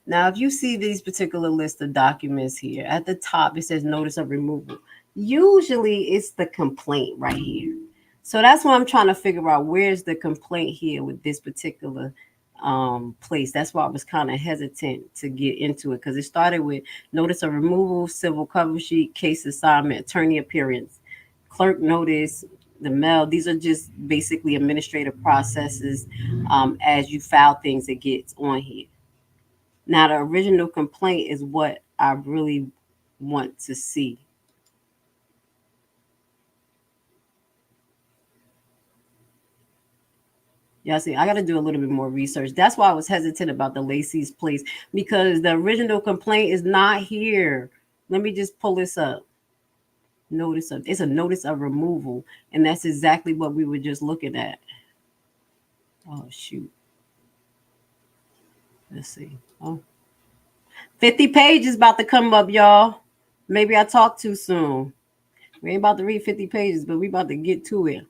Now, if you see these particular list of documents here, at the top, it says notice of removal. Usually it's the complaint right here. So that's why I'm trying to figure out where's the complaint here with this particular place. That's why I was kind of hesitant to get into it, because it started with notice of removal, civil cover sheet, case assignment, attorney appearance, clerk notice, the mail. These are just basically administrative processes. As you file things, it gets on here. Now, the original complaint is what I really want to see. Y'all see, I got to do a little bit more research. That's why I was hesitant about the LACEY'S Place, because the original complaint is not here. Let me just pull this up. It's a notice of removal, and that's exactly what we were just looking at. Oh shoot. Let's see. Oh, 50 pages about to come up, y'all. Maybe I talked too soon. We ain't about to read 50 pages, but we about to get to it.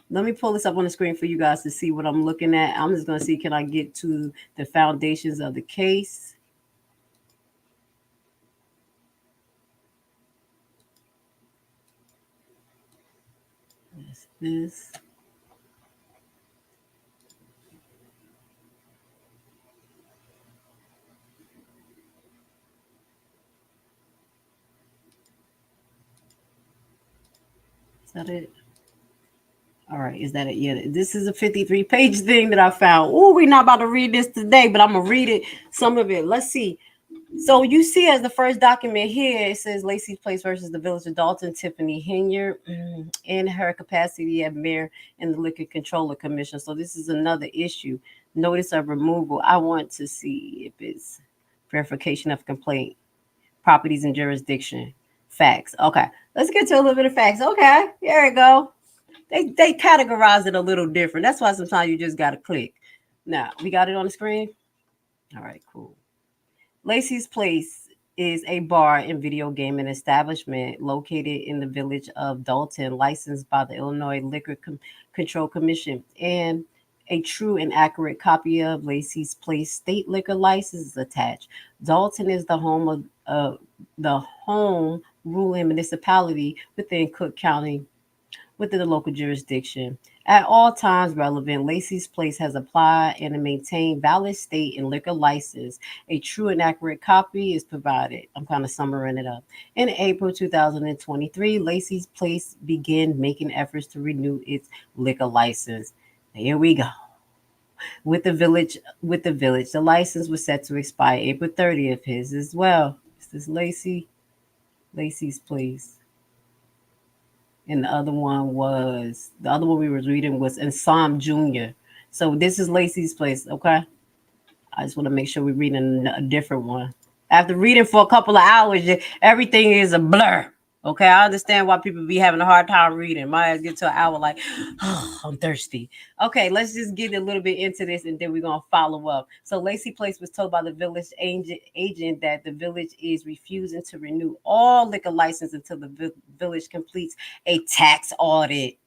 Let me pull this up on the screen for you guys to see what I'm looking at. I'm just going to see, can I get to the foundations of the case? This. Is that it? All right, is that it? Yeah, this is a 53-page thing that I found. Oh, we're not about to read this today, but I'm going to read it, some of it. Let's see. So you see as the first document here, it says Lacy's Place versus the Village of Dalton, Tiffany Henyard, in her capacity as mayor and the Liquor Controller Commission. So this is another issue. Notice of removal. I want to see if it's verification of complaint, properties and jurisdiction, facts. Okay, let's get to a little bit of facts. Okay, here we go. They categorize it a little different. That's why sometimes you just got to click. Now, we got it on the screen? All right, cool. Lacy's Place is a bar and video gaming establishment located in the village of Dalton, licensed by the Illinois Liquor Control Commission, and a true and accurate copy of Lacy's Place state liquor license is attached. Dalton is the home of the home ruling municipality within Cook County, within the local jurisdiction. At all times relevant, Lacy's Place has applied and maintained valid state and liquor license. A true and accurate copy is provided. I'm kind of summarizing it up. In April 2023, Lacy's Place began making efforts to renew its liquor license. Here we go. With the village, the license was set to expire April 30th. His as well. This is Lacy's Place. And the other one we was reading was Ensom Jr. So this is Lacy's Place, okay? I just want to make sure we're reading a different one. After reading for a couple of hours, everything is a blur. Okay, I understand why people be having a hard time reading. My ass get to an hour like, oh, I'm thirsty. Okay, let's just get a little bit into this and then we're going to follow up. So Lacy Place was told by the village agent that the village is refusing to renew all liquor license until the village completes a tax audit.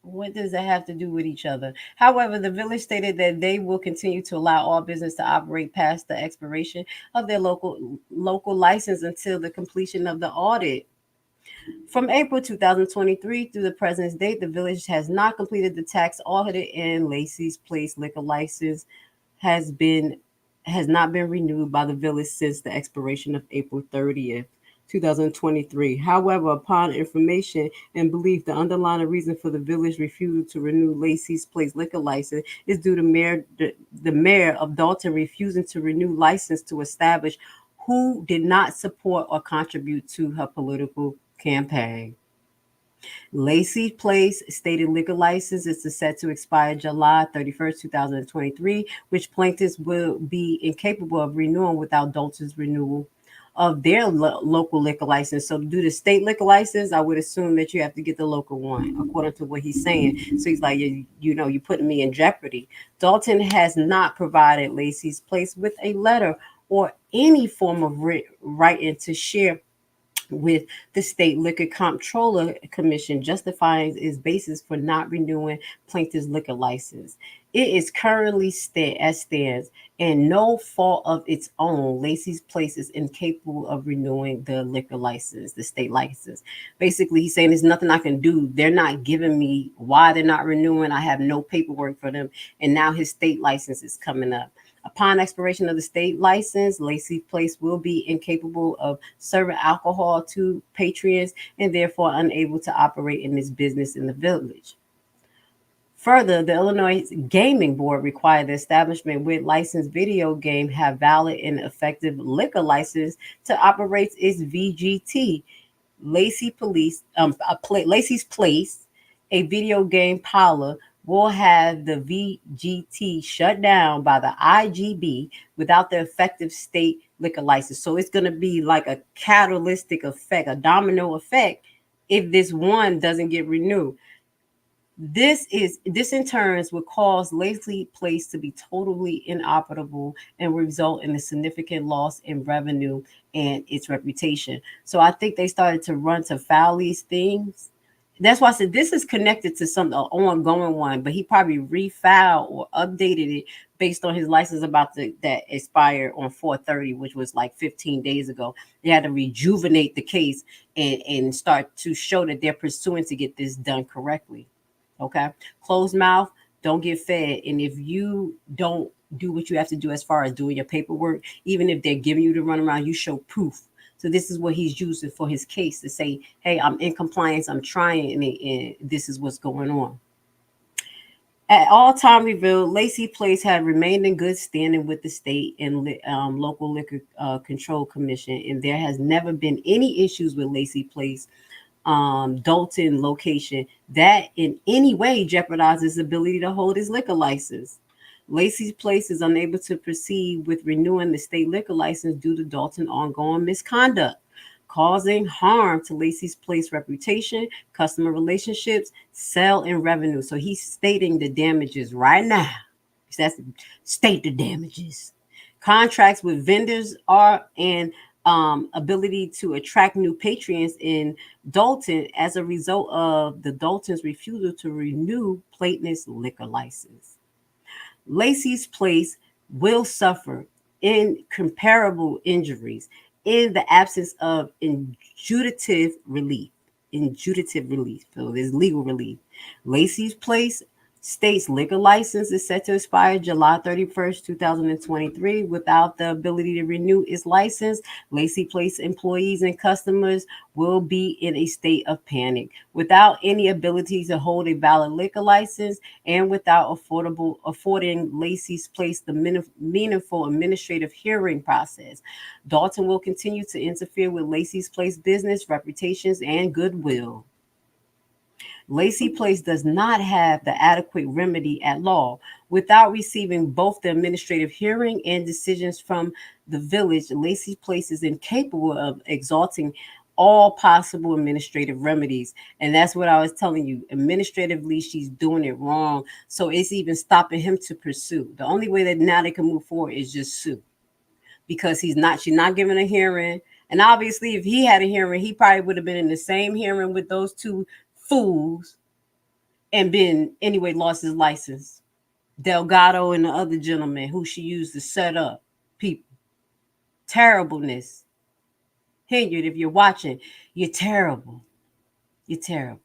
What does that have to do with each other? However, the village stated that they will continue to allow all business to operate past the expiration of their local license until the completion of the audit. From April 2023 through the present date, the village has not completed the tax audit, and Lacy's Place liquor license has not been renewed by the village since the expiration of April 30th. 2023. However, upon information and belief, the underlying reason for the village refusal to renew Lacy's Place liquor license is due to the mayor of Dalton refusing to renew license to establish who did not support or contribute to her political campaign. Lacy Place stated liquor license is set to expire July 31st, 2023, which plaintiffs will be incapable of renewing without Dalton's renewal of their local liquor license. So to do the state liquor license, I would assume that you have to get the local one, according to what he's saying. So he's like, you're putting me in jeopardy. Dalton has not provided Lacy's Place with a letter or any form of writing to share with the State Liquor Comptroller Commission, justifying its basis for not renewing plaintiff's liquor license. It is currently stands, and no fault of its own, Lacy's Place is incapable of renewing the liquor license, the state license. Basically, he's saying there's nothing I can do. They're not giving me why they're not renewing. I have no paperwork for them, and now his state license is coming up. Upon expiration of the state license, Lacy Place will be incapable of serving alcohol to patrons and therefore unable to operate in this business in the village. Further, the Illinois Gaming Board required the establishment with licensed video game have valid and effective liquor license to operate its VGT. Lacy's Place, a video game parlor will have the VGT shut down by the IGB without the effective state liquor license. So it's going to be like a catalytic effect, a domino effect, if this one doesn't get renewed. This in turns would cause Lacy Place to be totally inoperable and result in a significant loss in revenue and its reputation. So I think they started to run to foul these things. That's why I said this is connected to some ongoing one, but he probably refiled or updated it based on his license that expired on 4/30, which was like 15 days ago. They had to rejuvenate the case and start to show that they're pursuing to get this done correctly. Okay, closed mouth, don't get fed. And if you don't do what you have to do as far as doing your paperwork, even if they're giving you to run around, you show proof. So this is what he's using for his case to say, hey, I'm in compliance, I'm trying, and this is what's going on. At all time revealed, Lacy Place had remained in good standing with the state and local liquor control commission, and there has never been any issues with Lacy Place Dalton location that in any way jeopardizes his ability to hold his liquor license. Lacy's Place is unable to proceed with renewing the state liquor license due to Dalton's ongoing misconduct, causing harm to Lacy's Place reputation, customer relationships, sale, and revenue. So he's stating the damages right now. That's state the damages. Contracts with vendors are and ability to attract new patrons in Dalton as a result of the Dalton's refusal to renew Platinum's liquor license. Lacy's Place will suffer incomparable injuries in the absence of adjudicative relief. So there's legal relief. Lacy's Place state's liquor license is set to expire July 31st, 2023. Without the ability to renew its license, Lacy Place employees and customers will be in a state of panic. Without any ability to hold a valid liquor license and without affording Lacy's Place the meaningful administrative hearing process, Dalton will continue to interfere with Lacy's Place business, reputations, and goodwill. Lacy Place does not have the adequate remedy at law. Without receiving both the administrative hearing and decisions from the village, Lacy Place is incapable of exalting all possible administrative remedies. And that's what I was telling you. Administratively, she's doing it wrong. So it's even stopping him to pursue. The only way that now they can move forward is just sue. Because she's not giving a hearing. And obviously, if he had a hearing, he probably would have been in the same hearing with those two fools and lost his license. Delgado and the other gentleman who she used to set up people. Terribleness. Henyard, if you're watching, you're terrible. You're terrible.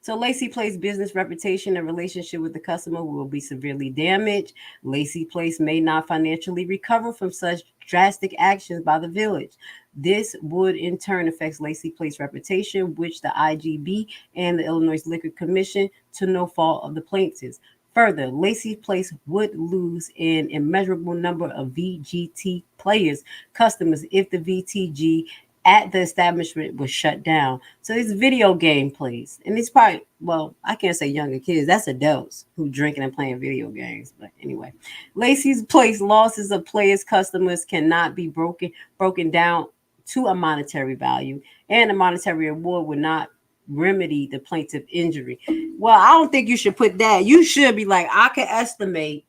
So Lacy Place business reputation and relationship with the customer will be severely damaged. Lacy Place may not financially recover from such drastic actions by the village. This would in turn affect Lacy Place reputation, which the IGB and the Illinois Liquor Commission, to no fault of the plaintiffs. Further, Lacy Place would lose an immeasurable number of VGT players, customers, if the VTG at the establishment was shut down. So it's video game plays. And it's probably, well, I can't say younger kids. That's adults who drinking and playing video games. But anyway, Lacy's Place losses of players, customers cannot be broken down to a monetary value. And a monetary award would not remedy the plaintiff injury. Well, I don't think you should put that. You should be like, I can estimate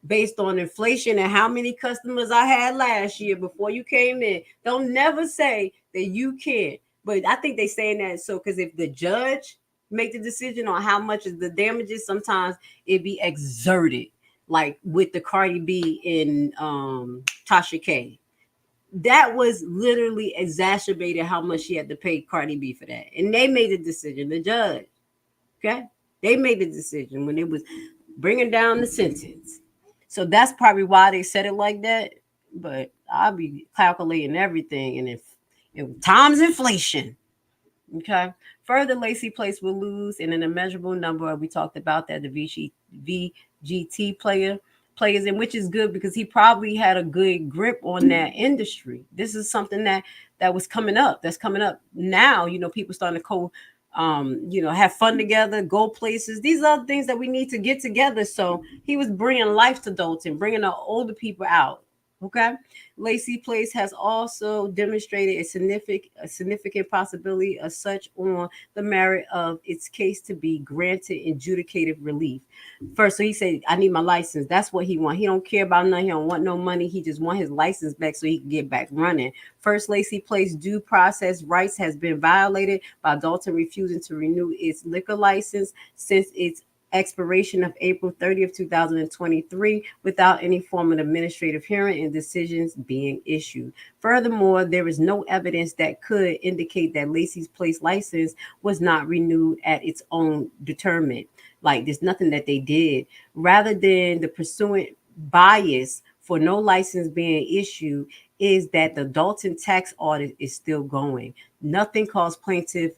based on inflation and how many customers I had last year before you came in. Don't never say that you can't. But I think they saying that so because if the judge make the decision on how much is the damages, sometimes it be exerted, like with the Cardi B and Tasha K. That was literally exacerbated how much she had to pay Cardi B for that. And they made the decision, the judge. Okay? They made the decision when it was bringing down the sentence. So that's probably why they said it like that. But I'll be calculating everything. And if times inflation. Okay. Further, Lacy Place will lose in an immeasurable number. We talked about that, the VGT players, and which is good because he probably had a good grip on that industry. This is something that was coming up. That's coming up now. You know, people starting to have fun together, go places. These are the things that we need to get together. So he was bringing life to Dalton, bringing the older people out. Okay. Lacy Place has also demonstrated a significant possibility of such on the merit of its case to be granted adjudicative relief. First, so he said, I need my license. That's what he want. He don't care about nothing. He don't want no money. He just want his license back so he can get back running. First, Lacy Place due process rights has been violated by Dalton refusing to renew its liquor license since its expiration of April 30th, 2023, without any form of administrative hearing and decisions being issued. Furthermore, there is no evidence that could indicate that Lacy's Place license was not renewed at its own determined. Like there's nothing that they did. Rather than the pursuant bias for no license being issued is that the Dalton tax audit is still going. Nothing caused plaintiff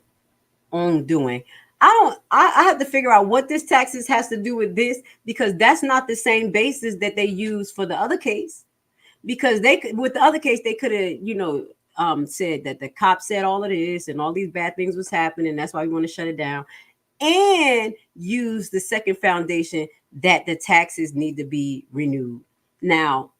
own doing. I have to figure out what this taxes has to do with this, because that's not the same basis that they use for the other case. Because with the other case, they could have, said that the cop said all of this and all these bad things was happening. That's why we want to shut it down, and use the second foundation that the taxes need to be renewed. Now,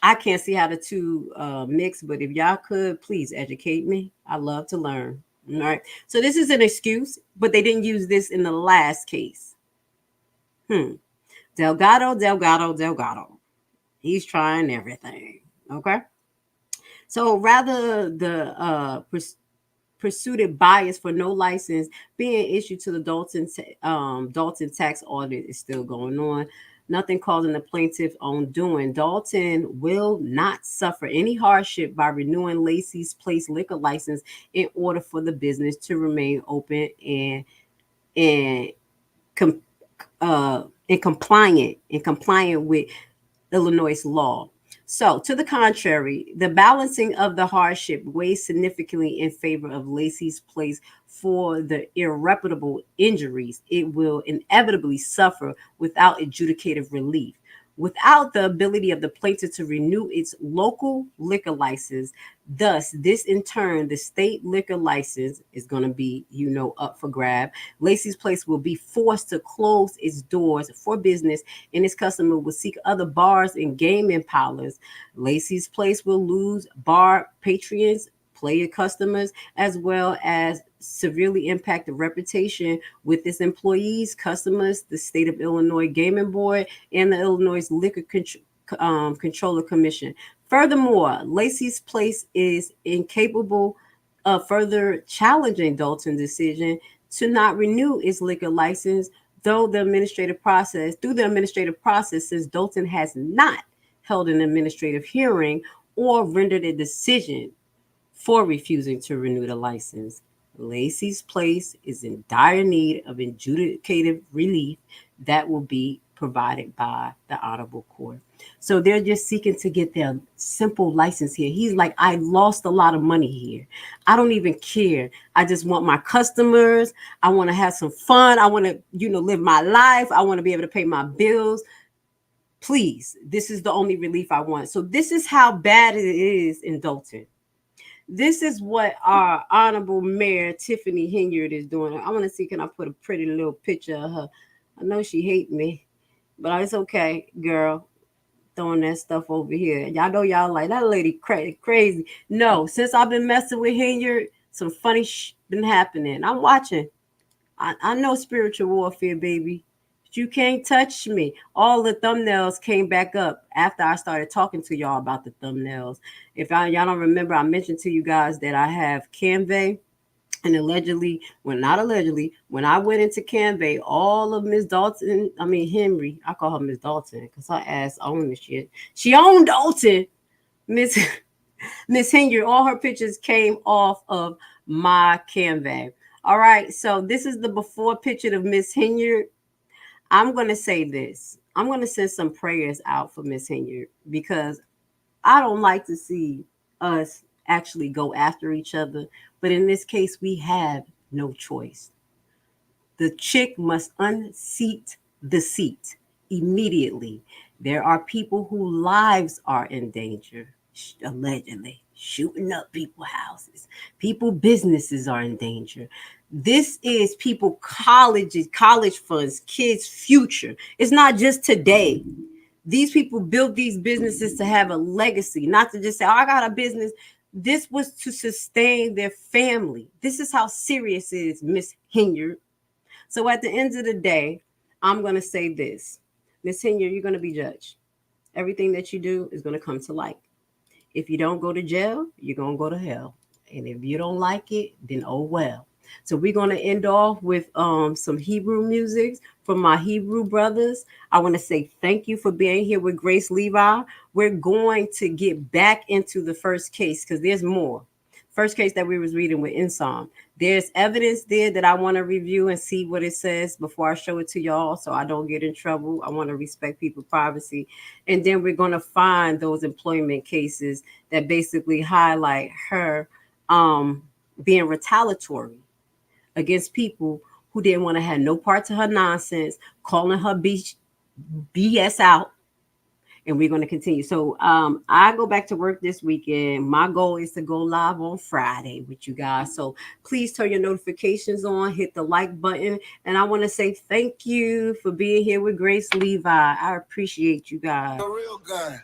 I can't see how the two mix, but if y'all could, please educate me. I love to learn. All right. So this is an excuse, but they didn't use this in the last case. Delgado. He's trying everything. Okay. So rather the pursued bias for no license being issued to the Dalton tax audit is still going on. Nothing causing the plaintiff on doing. Dalton will not suffer any hardship by renewing Lacy's Place liquor license in order for the business to remain open and compliant with Illinois law. So, to the contrary, the balancing of the hardship weighs significantly in favor of Lacy's Place for the irreparable injuries it will inevitably suffer without adjudicative relief. Without the ability of the plaintiff to renew its local liquor license, thus, this in turn, the state liquor license is going to be, up for grab. Lacy's Place will be forced to close its doors for business, and its customer will seek other bars and gaming parlors. Lacy's Place will lose bar patrons, player customers, as well as severely impact the reputation with its employees, customers, the state of Illinois Gaming Board, and the Illinois Liquor Controller Commission. Furthermore, Lacy's Place is incapable of further challenging Dalton's decision to not renew its liquor license through the administrative process, since Dalton has not held an administrative hearing or rendered a decision for refusing to renew the license. Lacy's Place is in dire need of adjudicative relief that will be provided by the honorable court. So they're just seeking to get their simple license here. He's like, I lost a lot of money here. I don't even care. I just want my customers. I want to have some fun. I want to, live my life. I want to be able to pay my bills. Please, this is the only relief I want. So this is how bad it is in Dalton. This is what our honorable mayor, Tiffany Henyard, is doing. I want to see, can I put a pretty little picture of her? I know she hates me, but it's okay, girl. Throwing that stuff over here. Y'all know y'all like, that lady crazy. No, since I've been messing with Henyard, some funny been happening. I'm watching. I know spiritual warfare, baby. You can't touch me. All the thumbnails came back up after I started talking to y'all about the thumbnails. If y'all don't remember, I mentioned to you guys that I have CAFÉ, and when I went into CAFÉ, all of Miss Dalton, Henry, I call her Miss Dalton because her ass owned the shit. She owned Dalton. Miss Henyard, all her pictures came off of my CAFÉ. All right, so this is the before picture of Miss Henyard. I'm going to say this. I'm going to send some prayers out for Miss Henyard, because I don't like to see us actually go after each other. But in this case, we have no choice. The chick must unseat the seat immediately. There are people whose lives are in danger, allegedly shooting up people's houses. Businesses are in danger. This is people colleges, college funds, kids' future. It's not just today. These people built these businesses to have a legacy, not to just say, oh, I got a business. This was to sustain their family. This is how serious it is, Miss Henyard. So at the end of the day, I'm going to say this. Miss Henyard, you're going to be judged. Everything that you do is going to come to light. If you don't go to jail, you're going to go to hell. And if you don't like it, then oh well. So we're going to end off with some Hebrew music from my Hebrew brothers. I want to say thank you for being here with Grace Levi. We're going to get back into the first case because there's more. First case that we was reading with Insom. There's evidence there that I want to review and see what it says before I show it to y'all so I don't get in trouble. I want to respect people's privacy. And then we're going to find those employment cases that basically highlight her being retaliatory against people who didn't want to have no part to her nonsense, calling her BS out. And we're going to continue. So I go back to work this weekend. My goal is to go live on Friday with you guys. So please turn your notifications on, hit the like button. And I want to say thank you for being here with Grace Levi. I appreciate you guys. A real guy.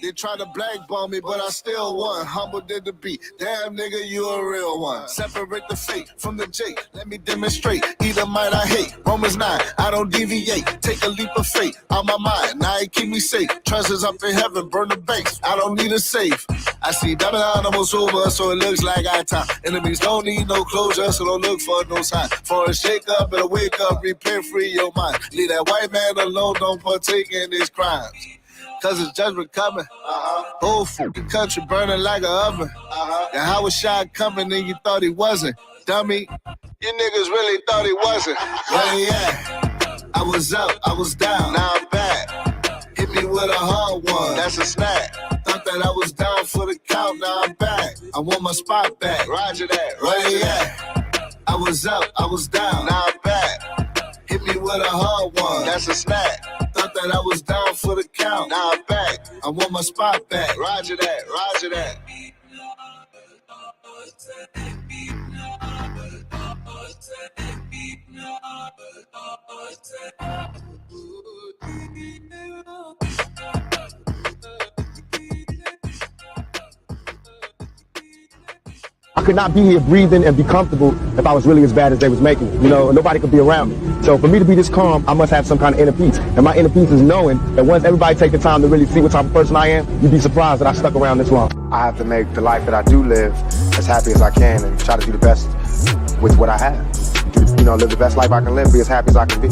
They try to blackball me, but I still won. Humble did the beat. Damn, nigga, you a real one. Separate the fake from the J. Let me demonstrate. Either might I hate. Romans 9, I don't deviate. Take a leap of faith out my mind. Now it keep me safe. Treasures up in heaven, burn the banks. I don't need a safe. I see double almost over, so it looks like I time. Enemies don't need no closure, so don't look for no sign. For a shake up and a wake up, repent, free your mind. Leave that white man alone, don't partake in his crimes. Cause it's judgment coming. Whole fucking country burning like an oven. And how was shot coming and you thought he wasn't? Dummy, you niggas really thought he wasn't. Where he at? I was up, I was down, now I'm back. Hit me with a hard one, that's a snack. Thought that I was down for the count, now I'm back. I want my spot back, roger that. Where he at? I was up, I was down, now I'm back. Hit me with a hard one, that's a snack. Thought that I was down for the count. Now I'm back. I want my spot back. Roger that. Roger that. I could not be here breathing and be comfortable if I was really as bad as they was making it. You know, nobody could be around me. So for me to be this calm, I must have some kind of inner peace. And my inner peace is knowing that once everybody take the time to really see what type of person I am, you'd be surprised that I stuck around this long. I have to make the life that I do live as happy as I can and try to do the best with what I have. You know, live the best life I can live, be as happy as I can be.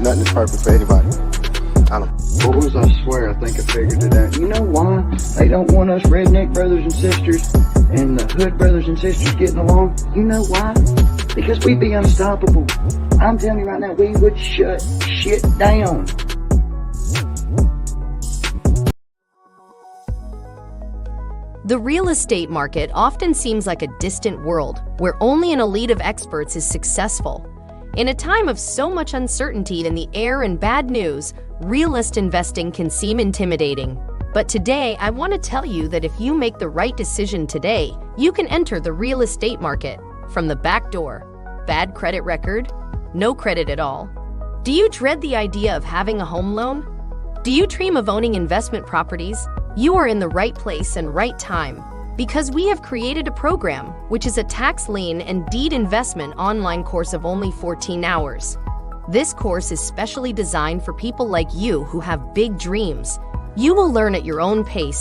Nothing is perfect for anybody. I don't know. Boys, I swear, I think I figured it out. You know why they don't want us redneck brothers and sisters and the hood brothers and sisters getting along? You know why? Because we'd be unstoppable. I'm telling you right now, we would shut shit down. The real estate market often seems like a distant world where only an elite of experts is successful. In a time of so much uncertainty in the air and bad news, real estate investing can seem intimidating. But today, I want to tell you that if you make the right decision today, you can enter the real estate market from the back door. Bad credit record? No credit at all. Do you dread the idea of having a home loan? Do you dream of owning investment properties? You are in the right place and right time, because we have created a program which is a tax lien and deed investment online course of only 14 hours. This course is specially designed for people like you who have big dreams. You will learn at your own pace